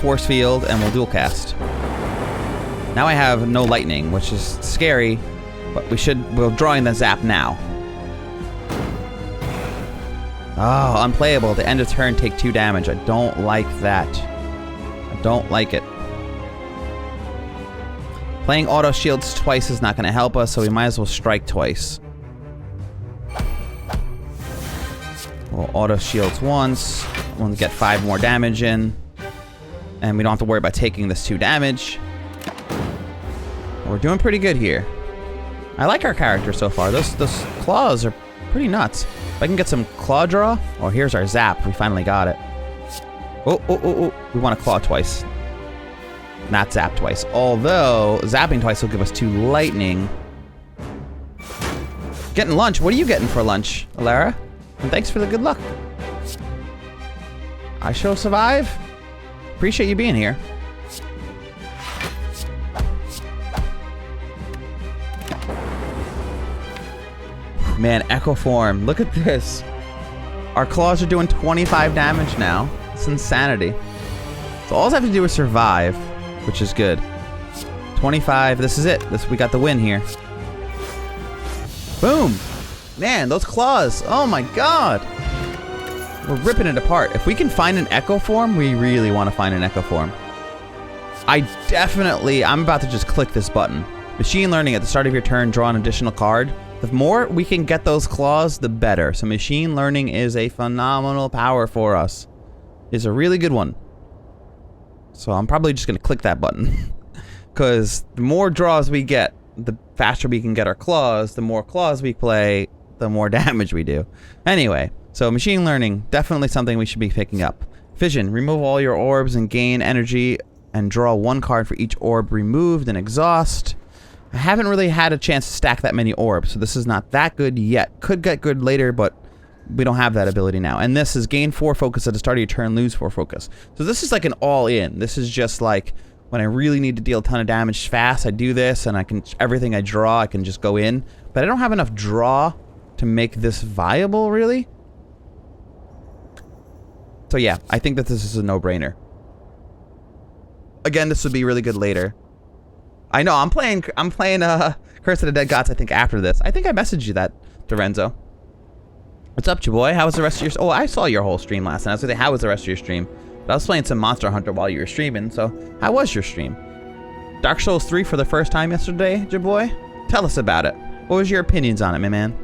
Force Field and we'll dual cast. Now I have no lightning, which is scary, but we're drawing the zap now. Oh, unplayable. At the end of turn, take 2 damage. I don't like that. I don't like it. Playing auto shields twice is not going to help us, so we might as well strike twice. We'll auto shields once. We'll get 5 more damage in. And we don't have to worry about taking this 2 damage. We're doing pretty good here. I like our character so far. Those Claws are pretty nuts. If I can get some Claw draw. Oh, here's our zap. We finally got it. Oh. We want to Claw twice. Not zap twice. Although, zapping twice will give us 2 lightning. Getting lunch. What are you getting for lunch, Alara? And thanks for the good luck. I shall survive. Appreciate you being here. Man, Echo Form. Look at this. Our Claws are doing 25 damage now. It's insanity. So all I have to do is survive, which is good. 25. This is it. We got the win here. Boom. Man, those Claws. Oh my god. We're ripping it apart. If we can find an Echo Form, we really want to find an Echo Form. I'm about to just click this button. Machine Learning at the start of your turn, draw an additional card. The more we can get those Claws, the better. So Machine Learning is a phenomenal power for us. It's a really good one. So I'm probably just going to click that button. Because the more draws we get, the faster we can get our Claws. The more Claws we play, the more damage we do. Anyway, so Machine Learning, definitely something we should be picking up. Fission, remove all your orbs and gain energy and draw 1 card for each orb removed and exhaust. I haven't really had a chance to stack that many orbs, so this is not that good yet. Could get good later, but we don't have that ability now. And this is gain 4 focus at the start of your turn, lose 4 focus. So this is like an all-in. This is just like when I really need to deal a ton of damage fast, I do this, and everything I draw, I can just go in. But I don't have enough draw to make this viable, really. So yeah, I think that this is a no-brainer. Again, this would be really good later. I know, I'm playing Curse of the Dead Gods, I think, after this. I think I messaged you that, Dorenzo. What's up, boy? How was the rest of your... Oh, I saw your whole stream last night. I was going to say, how was the rest of your stream? But I was playing some Monster Hunter while you were streaming, so how was your stream? Dark Souls 3 for the first time yesterday, boy? Tell us about it. What was your opinions on it, my man?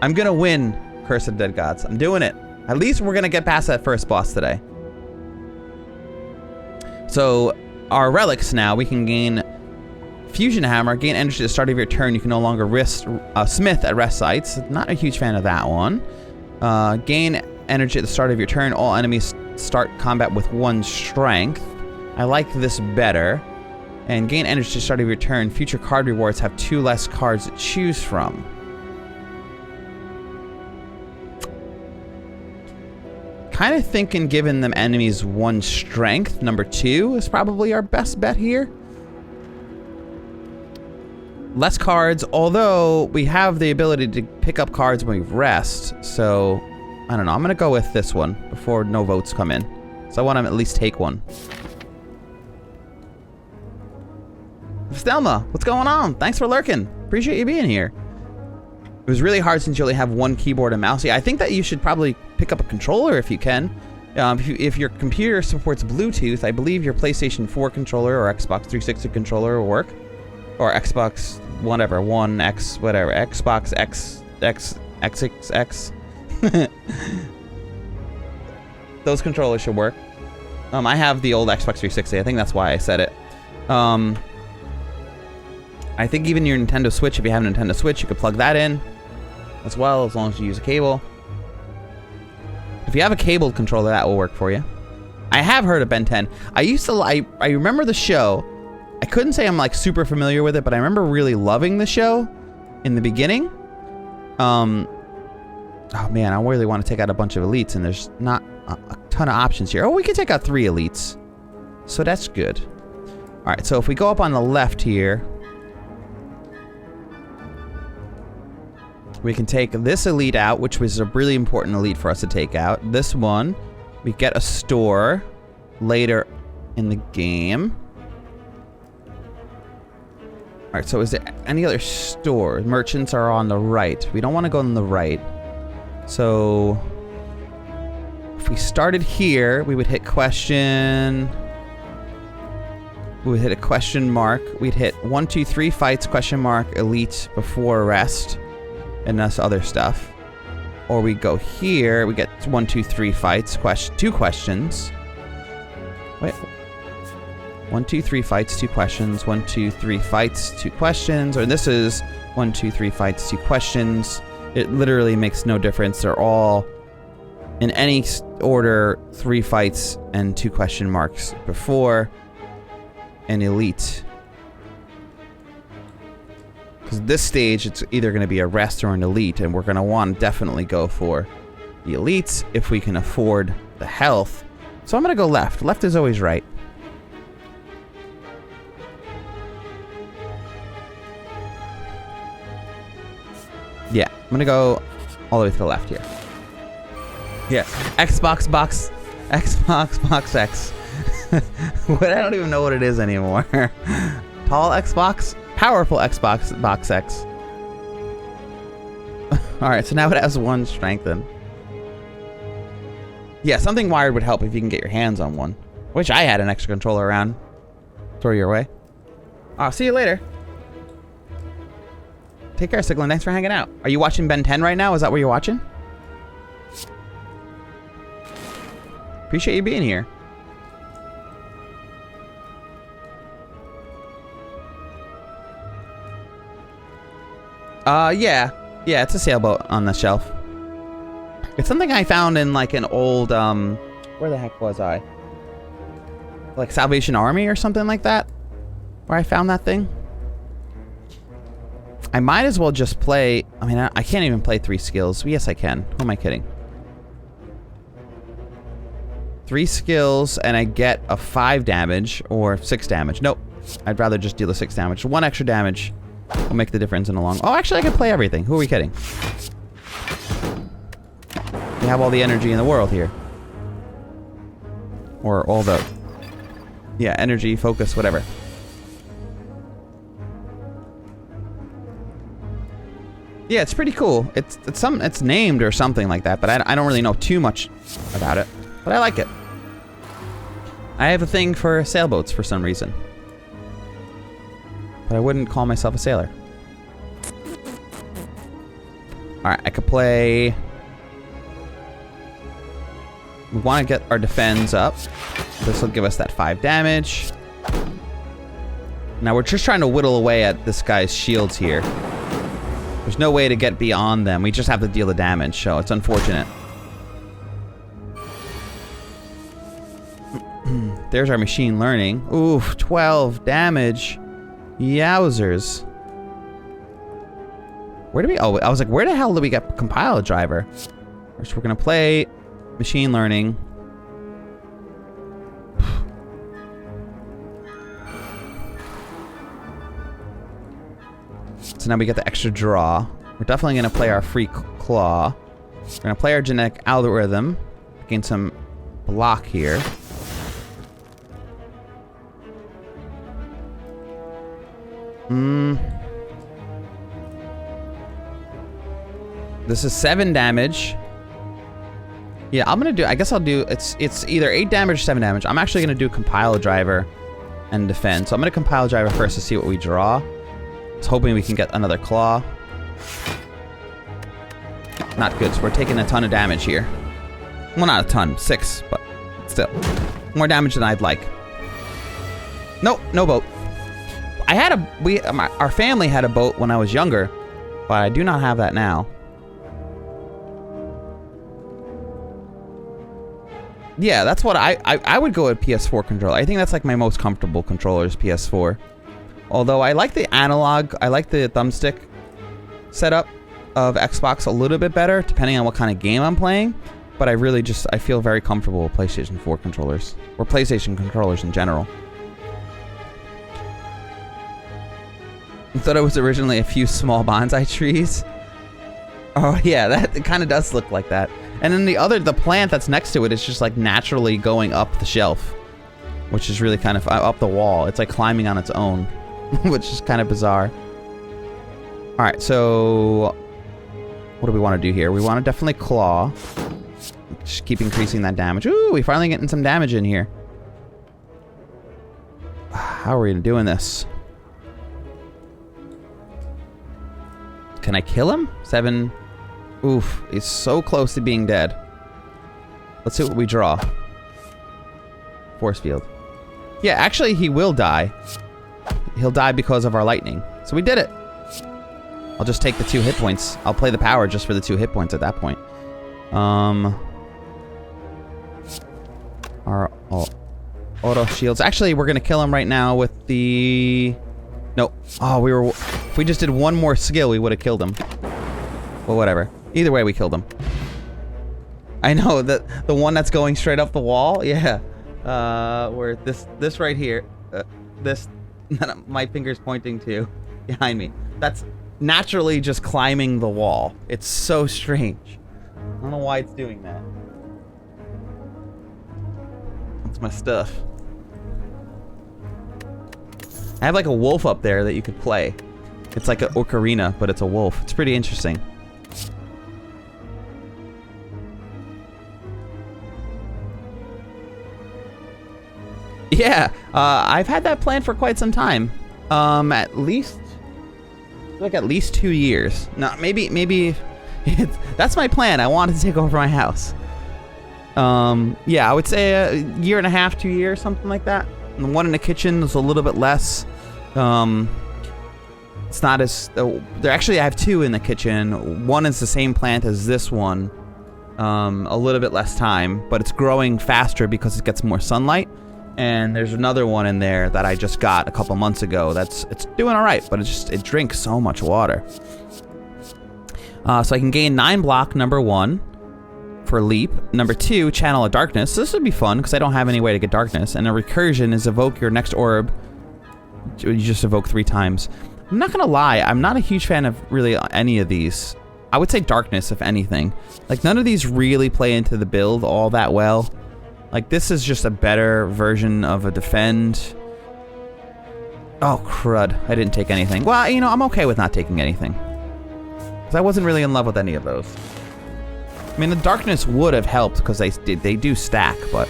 I'm gonna win Curse of Dead Gods. I'm doing it. At least we're gonna get past that first boss today. So, our relics now, we can gain Fusion Hammer, gain energy at the start of your turn. You can no longer smith at rest sites. Not a huge fan of that one. Gain energy at the start of your turn. All enemies start combat with 1 strength. I like this better. And gain energy at the start of your turn. Future card rewards have 2 less cards to choose from. Kind of thinking giving them enemies 1 strength, number 2, is probably our best bet here. Less cards, although we have the ability to pick up cards when we rest, so I don't know. I'm gonna go with this one before no votes come in. So I want to at least take one. Stelma, what's going on? Thanks for lurking. Appreciate you being here. It was really hard since you only have 1 keyboard and mouse. Yeah, I think that you should probably pick up a controller if you can. If your computer supports Bluetooth, I believe your PlayStation 4 controller or Xbox 360 controller will work. Or Xbox, whatever, One X, whatever, Xbox XXX. Those controllers should work. I have the old Xbox 360. I think that's why I said it. I think even your Nintendo Switch, if you have a Nintendo Switch, you could plug that in as well, as long as you use a cable. If you have a cabled controller, that will work for you. I have heard of Ben 10. I remember the show. I couldn't say I'm like super familiar with it, but I remember really loving the show in the beginning. Oh man, I really want to take out a bunch of elites, and there's not a ton of options here. Oh, we can take out 3 elites. So that's good. All right, so if we go up on the left here, we can take this elite out, which was a really important elite for us to take out. This one, we get a store later in the game. All right, so is there any other stores? Merchants are on the right. We don't want to go on the right. So if we started here, we would hit question. We would hit a question mark. We'd hit 1, 2, 3 fights, question mark, elite before rest. And that's other stuff. Or we go here, we get 1, 2, 3 fights, 2 questions. Wait. 1, 2, 3 fights, 2 questions. 1, 2, 3 fights, 2 questions. Or this is 1, 2, 3 fights, 2 questions. It literally makes no difference. They're all in any order, 3 fights and 2 question marks before an elite. Because this stage, it's either going to be a rest or an elite, and we're going to want to definitely go for the elites if we can afford the health. So I'm going to go left. Left is always right. Yeah, I'm going to go all the way to the left here. Yeah, Xbox Box X. What? I don't even know what it is anymore. Tall Xbox? Powerful Xbox Box X. Alright, so now it has 1 strengthen. Yeah, something wired would help if you can get your hands on one. Wish I had an extra controller around. Throw your way. I'll see you later. Take care, Siglin. Thanks for hanging out. Are you watching Ben 10 right now? Is that what you're watching? Appreciate you being here. Yeah. Yeah, it's a sailboat on the shelf. It's something I found in like an old, where the heck was I? Like Salvation Army or something like that? Where I found that thing? I might as well just play, I mean, I can't even play 3 skills. Yes, I can. Who am I kidding? 3 skills and I get a 5 damage or 6 damage. Nope. I'd rather just deal the 6 damage. 1 extra damage will make the difference in the long... Oh, actually, I can play everything. Who are we kidding? We have all the energy in the world here. Or all the... Yeah, energy, focus, whatever. Yeah, it's pretty cool. It's named or something like that, but I don't really know too much about it. But I like it. I have a thing for sailboats for some reason. but I wouldn't call myself a sailor. Alright, I could play... We want to get our defense up. This will give us that 5 damage. Now we're just trying to whittle away at this guy's shields here. There's no way to get beyond them. We just have to deal the damage, so it's unfortunate. There's our machine learning. Oof, 12 damage. Yowzers. Where do we... Oh, I was like, where the hell did we get compile driver? First, we're going to play machine learning. So now we get the extra draw. We're definitely going to play our free claw. We're going to play our genetic algorithm. Gain some block here. This is 7 damage. Yeah, I'm gonna do... I guess I'll do... It's either 8 damage or 7 damage. I'm actually gonna do compile driver and defend. So I'm gonna compile driver first to see what we draw. I was hoping we can get another claw. Not good. So we're taking a ton of damage here. Well, not a ton. 6, but still. More damage than I'd like. Nope, no boat. I had a... our family had a boat when I was younger, but I do not have that now. Yeah, that's what I would go with PS4 controller. I think that's like my most comfortable controller is PS4. Although I like the analog, I like the thumbstick setup of Xbox a little bit better, depending on what kind of game I'm playing. But I really just, I feel very comfortable with PlayStation 4 controllers. Or PlayStation controllers in general. I thought it was originally a few small bonsai trees. Oh yeah, that it kind of does look like that. And then the plant that's next to it is just like naturally going up the shelf, which is really kind of up the wall. It's like climbing on its own, which is kind of bizarre. All right, so what do we want to do here? We want to definitely claw. Just keep increasing that damage. Ooh, we finally getting some damage in here. How are we doing this? Can I kill him? 7. Oof, he's so close to being dead. Let's see what we draw. Force field. Yeah, actually, he will die. He'll die because of our lightning. So we did it. I'll just take the 2 hit points. I'll play the power just for the 2 hit points at that point. Our auto shields. Actually, we're gonna kill him right now with the... Nope. Oh, if we just did one more skill, we would have killed him. Well, whatever. Either way, we killed him. I know that the one that's going straight up the wall. Yeah. Where this right here, this that my finger's pointing to behind me. That's naturally just climbing the wall. It's so strange. I don't know why it's doing that. That's my stuff. I have like a wolf up there that you could play. It's like an ocarina, but it's a wolf. It's pretty interesting. Yeah, I've had that plan for quite some time. At least 2 years. No, maybe that's my plan. I wanted to take over my house. Yeah, I would say a year and a half, 2 years, something like that. And the one in the kitchen is a little bit less. It's not as... actually, I have 2 in the kitchen. One is the same plant as this one. A little bit less time, but it's growing faster because it gets more sunlight. And there's another one in there that I just got a couple months ago. It's doing all right, but it drinks so much water. So I can gain 9 block, number 1, for leap. Number 2, channel of darkness. So this would be fun because I don't have any way to get darkness. And a recursion is evoke your next orb. You just evoke 3 times. I'm not gonna lie, I'm not a huge fan of really any of these. I would say darkness, if anything. Like, none of these really play into the build all that well. Like, this is just a better version of a defend. Oh, crud. I didn't take anything. Well, you know, I'm okay with not taking anything. Because I wasn't really in love with any of those. I mean, the darkness would have helped because they do stack, but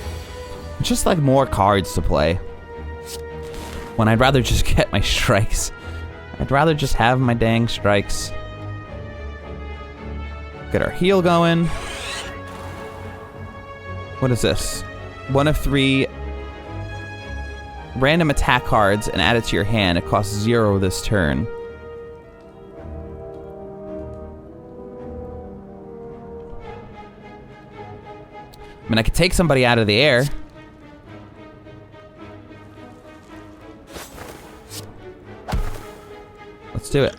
it's just like more cards to play. When I'd rather just get my strikes. I'd rather just have my dang strikes. Get our heal going. What is this? 1 of 3 random attack cards and add it to your hand. It costs 0 this turn. I mean, I could take somebody out of the air. Let's do it.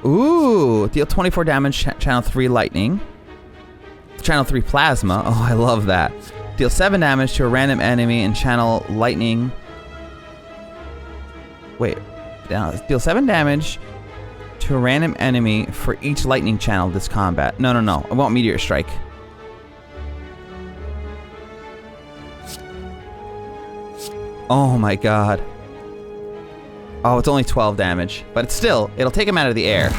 Ooh, deal 24 damage, channel 3 lightning. Channel 3 plasma. Oh, I love that. Deal 7 damage to a random enemy and channel lightning. Wait. Deal 7 damage to a random enemy for each lightning channel this combat. No, no, no. I want meteor strike. Oh my god. Oh, it's only 12 damage. But it's still, it'll take him out of the air.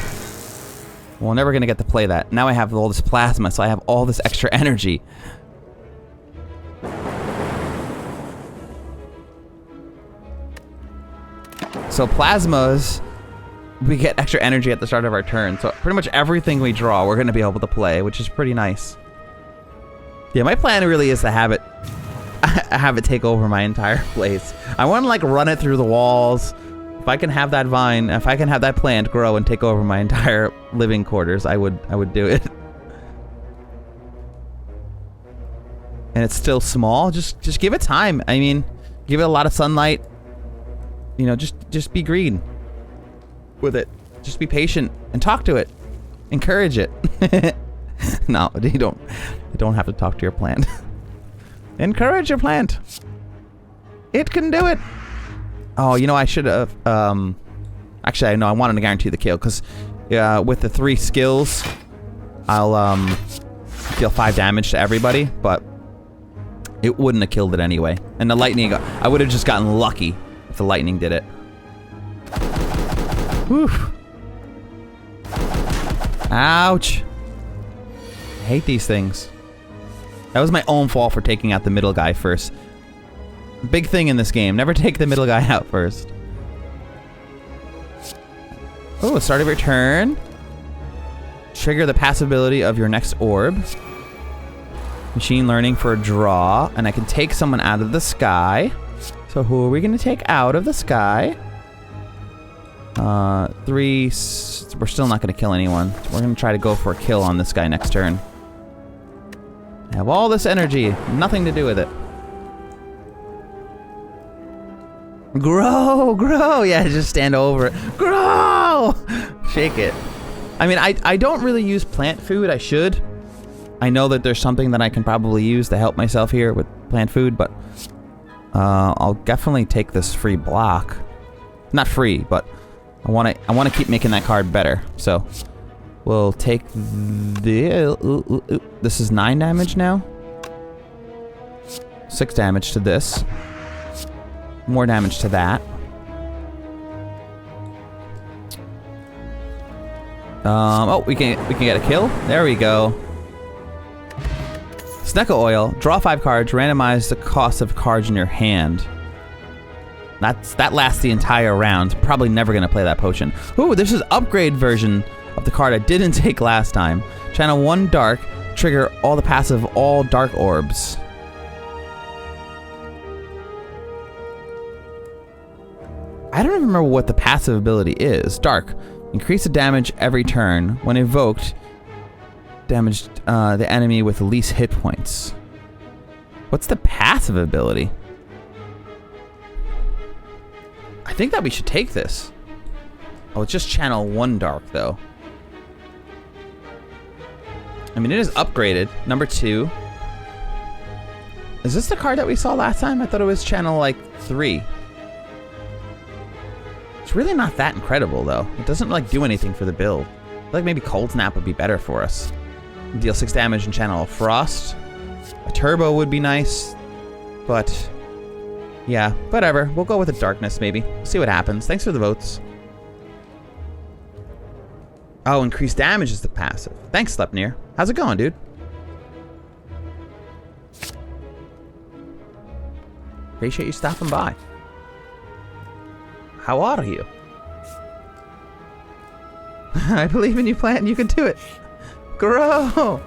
We're never going to get to play that. Now I have all this plasma, so I have all this extra energy. So plasmas, we get extra energy at the start of our turn. So pretty much everything we draw, we're going to be able to play, which is pretty nice. Yeah, my plan really is to have it take over my entire place. I want to like run it through the walls. If I can have that vine, if I can have that plant grow and take over my entire living quarters, I would do it. And it's still small. Just give it time. I mean, give it a lot of sunlight. You know, just be green with it. Just be patient and talk to it. Encourage it. No, you don't have to talk to your plant. Encourage your plant. It can do it. Oh, you know, I should have, actually, no, I wanted to guarantee the kill, because, with the 3 skills, I'll, deal 5 damage to everybody, but it wouldn't have killed it anyway. And the lightning, I would have just gotten lucky if the lightning did it. Whew. Ouch. I hate these things. That was my own fault for taking out the middle guy first. Big thing in this game. Never take the middle guy out first. Oh, start of your turn. Trigger the passive ability of your next orb. Machine learning for a draw. And I can take someone out of the sky. So who are we going to take out of the sky? 3... We're still not going to kill anyone. We're going to try to go for a kill on this guy next turn. I have all this energy. Nothing to do with it. Grow, grow. Yeah, just stand over it. Grow! Shake it. I mean, I don't really use plant food. I should. I know that there's something that I can probably use to help myself here with plant food, but I'll definitely take this free block. Not free, but I want to keep making that card better. So we'll take the this is 9 damage now. 6 damage to this. More damage to that. Oh, we can get a kill. There we go. Snecko oil. Draw 5 cards. Randomize the cost of cards in your hand. That lasts the entire round. Probably never gonna play that potion. Ooh, this is upgrade version of the card I didn't take last time. Channel 1 dark. Trigger all the passive all dark orbs. I don't even remember what the passive ability is. Dark. Increase the damage every turn. When invoked, damage the enemy with the least hit points. What's the passive ability? I think that we should take this. Oh, it's just channel 1 dark, though. I mean, it is upgraded. Number 2. Is this the card that we saw last time? I thought it was channel, like, 3. It's really not that incredible, though. It doesn't, like, do anything for the build. I feel like maybe Cold Snap would be better for us. Deal 6 damage and channel Frost. A Turbo would be nice, but yeah, whatever. We'll go with the Darkness, maybe. See what happens. Thanks for the votes. Oh, increased damage is the passive. Thanks, Sleipnir. How's it going, dude? Appreciate you stopping by. How are you? I believe in you, plant. You can do it. Grow.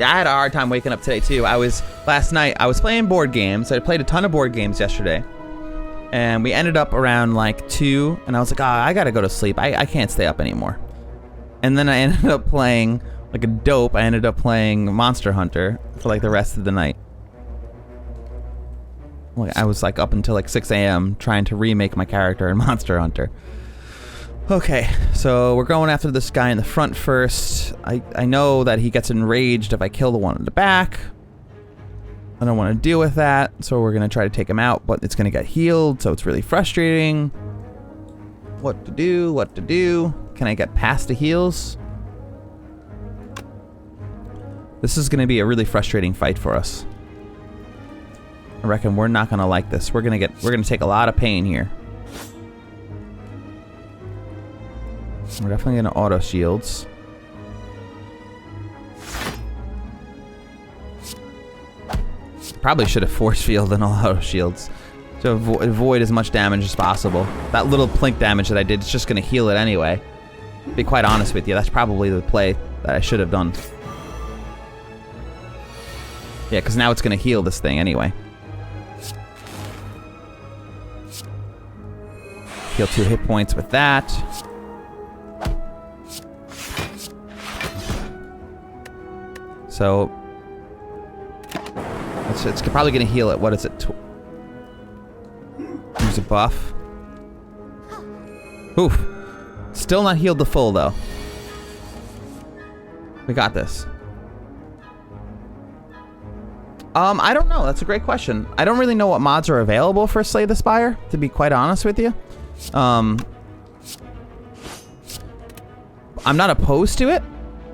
Yeah, I had a hard time waking up today too. Last night I was playing board games. I played a ton of board games yesterday, and we ended up around like 2, and I was like, I gotta go to sleep. I can't stay up anymore. And then I ended up playing like a dope. I ended up playing Monster Hunter for like the rest of the night. I was like up until like 6 a.m. trying to remake my character in Monster Hunter. Okay, so we're going after this guy in the front first. I know that he gets enraged if I kill the one in the back. I don't want to deal with that, so we're going to try to take him out, but it's going to get healed, so it's really frustrating. What to do, what to do. Can I get past the heals? This is going to be a really frustrating fight for us. I reckon we're not going to like this. We're going to take a lot of pain here. We're definitely going to auto shields. Probably should have force field and all auto shields to avoid as much damage as possible. That little plink damage that I did is just going to heal it anyway. To be quite honest with you, that's probably the play that I should have done. Yeah, because now it's going to heal this thing anyway. Heal 2 hit points with that. So it's probably going to heal it. What is it? Use a buff. Oof. Still not healed the full, though. We got this. I don't know. That's a great question. I don't really know what mods are available for Slay the Spire, to be quite honest with you. I'm not opposed to it,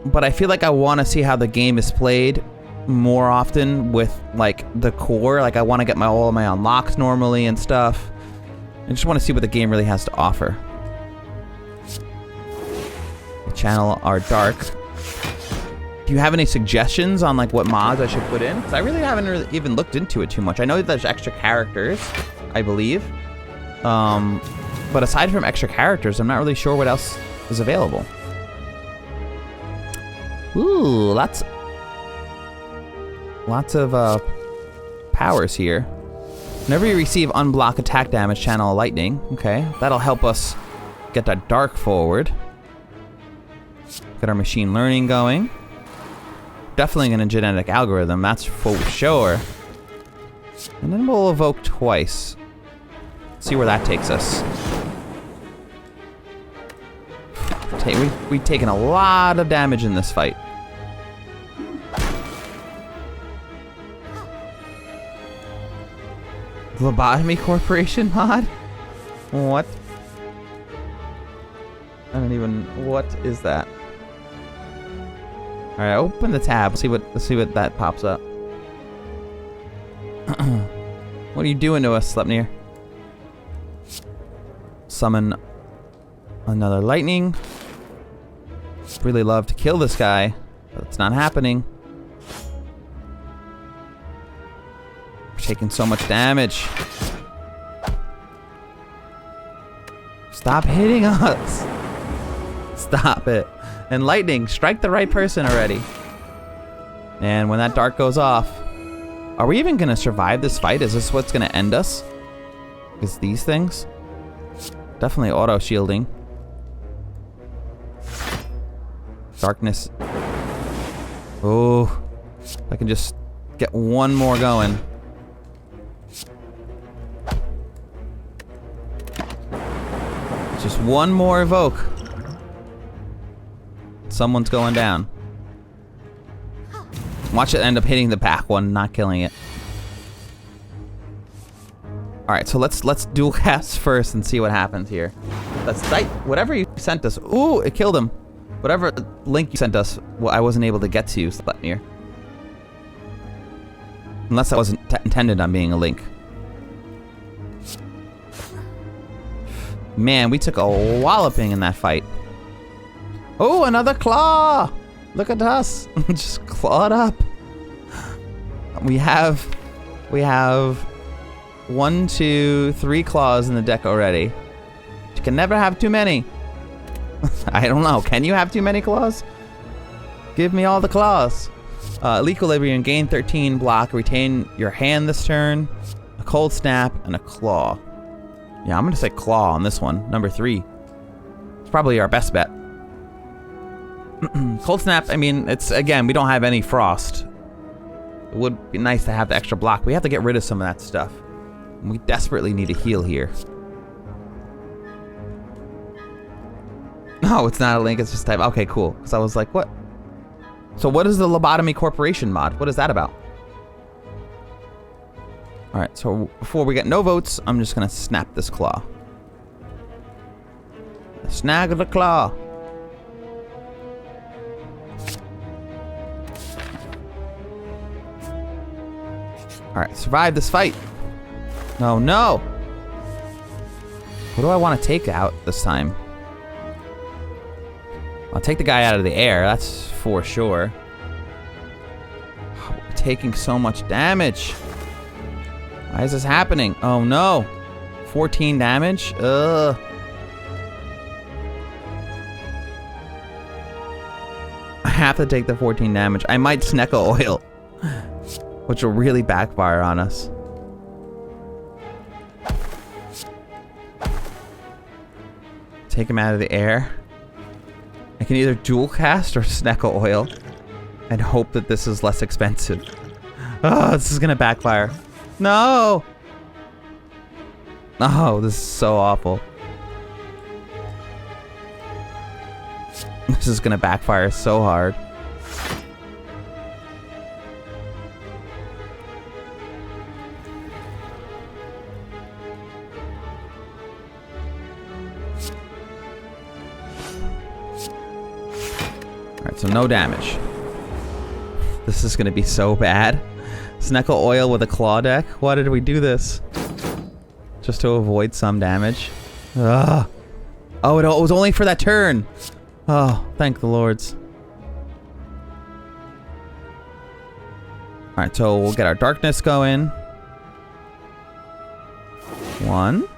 but I feel like I want to see how the game is played more often with, like, the core. Like, I want to get all of my unlocks normally and stuff. I just want to see what the game really has to offer. The channel are dark. Do you have any suggestions on, like, what mods I should put in? Because I really haven't even looked into it too much. I know that there's extra characters, I believe. But aside from extra characters, I'm not really sure what else is available. Ooh, lots of powers here. Whenever you receive unblock attack damage, channel lightning. Okay, that'll help us get that dark forward. Get our machine learning going. Definitely gonna genetic algorithm, that's for sure. And then we'll evoke twice. See where that takes us. We've taken a lot of damage in this fight. Lobotomy Corporation mod? What? I don't even... What is that? Alright, open the tab. Let's see what that pops up. What are you doing to us, Sleipnir? Summon another lightning. Really love to kill this guy, but it's not happening. We're taking so much damage. Stop hitting us. Stop it. And lightning, strike the right person already. And when that dark goes off, are we even gonna survive this fight? Is this what's gonna end us? Is these things? Definitely auto shielding. Darkness. Oh, I can just get one more going. Just one more evoke. Someone's going down. Watch it end up hitting the back one, not killing it. All right, so let's dual cast first and see what happens here. That's right. Whatever you sent us. Ooh, it killed him. Whatever link you sent us, well, I wasn't able to get to Sleipnir. Unless that wasn't intended on being a link. Man, we took a walloping in that fight. Oh, another claw! Look at us. Just clawed up. We have 1, 2, 3 claws in the deck already. You can never have too many. I don't know. Can you have too many claws? Give me all the claws. Equilibrium, gain 13 block, retain your hand this turn, a cold snap, and a claw. Yeah, I'm gonna say claw on this one, number 3. It's probably our best bet. Cold snap, I mean, it's, again, we don't have any frost. It would be nice to have the extra block. We have to get rid of some of that stuff. We desperately need a heal here. No, it's not a link, it's just type. Okay, cool. Because I was like, what? So what is the Lobotomy Corporation mod? What is that about? Alright, so before we get no votes, I'm just gonna snap this claw. Snag the claw. Alright, survive this fight. No, no! What do I want to take out this time? I'll take the guy out of the air, that's for sure. Oh, we're taking so much damage. Why is this happening? Oh no. 14 damage? Ugh. I have to take the 14 damage. I might Snecko Oil, which will really backfire on us. Take him out of the air. I can either dual cast or Snecko Oil and hope that this is less expensive. Oh, this is gonna backfire. No! Oh, this is so awful. This is gonna backfire so hard. Alright, so no damage. This is gonna be so bad. Snecko Oil with a claw deck? Why did we do this? Just to avoid some damage. Ugh. Oh, it was only for that turn. Oh, thank the lords. Alright, so we'll get our darkness going. 1.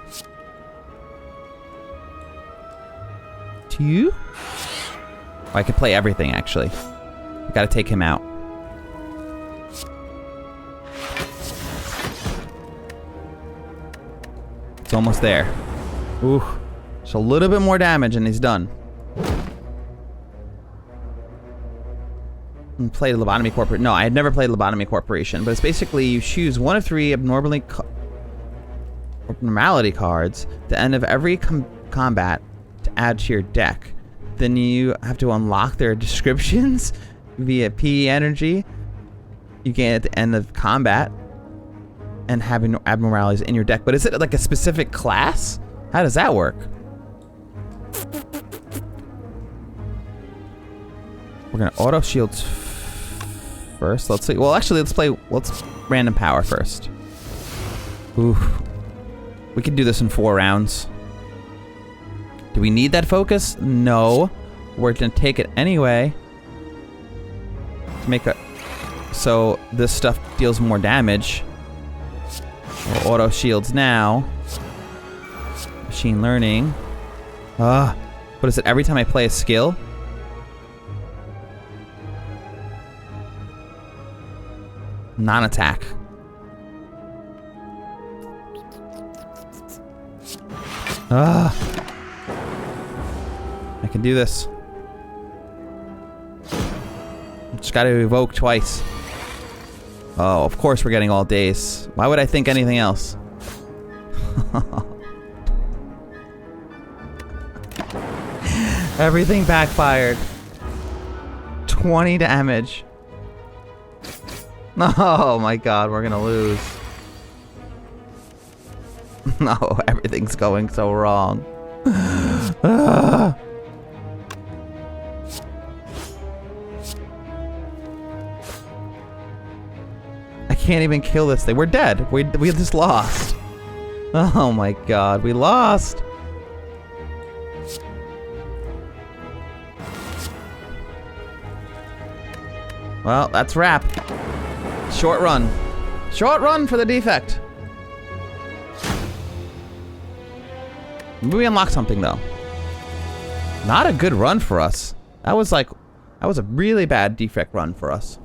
2. Oh, I can play everything, actually. I gotta take him out. It's almost there. Ooh. Just a little bit more damage and he's done. Played Lobotomy Corporation. No, I had never played Lobotomy Corporation, but it's basically you choose one of 3 abnormality cards at the end of every combat to add to your deck. Then you have to unlock their descriptions via PE energy you gain at the end of combat and having abnormalities in your deck. But is it like a specific class? How does that work? We're gonna auto shields first. Let's see. Well, actually, let's random power first. Ooh. We can do this in 4 rounds. Do we need that focus? No. We're gonna take it anyway. To make a... So, this stuff deals more damage. We'll auto shields now. Machine learning. What is it? Every time I play a skill? Non-attack. I can do this. Just gotta evoke twice. Oh, of course we're getting all days. Why would I think anything else? Everything backfired. 20 damage. Oh my god, we're gonna lose. No, everything's going so wrong. I can't even kill this thing. We're dead. We just lost. Oh my god, we lost. Well, that's wrap. Short run. Short run for the defect. Maybe we unlock something though. Not a good run for us. That was a really bad defect run for us.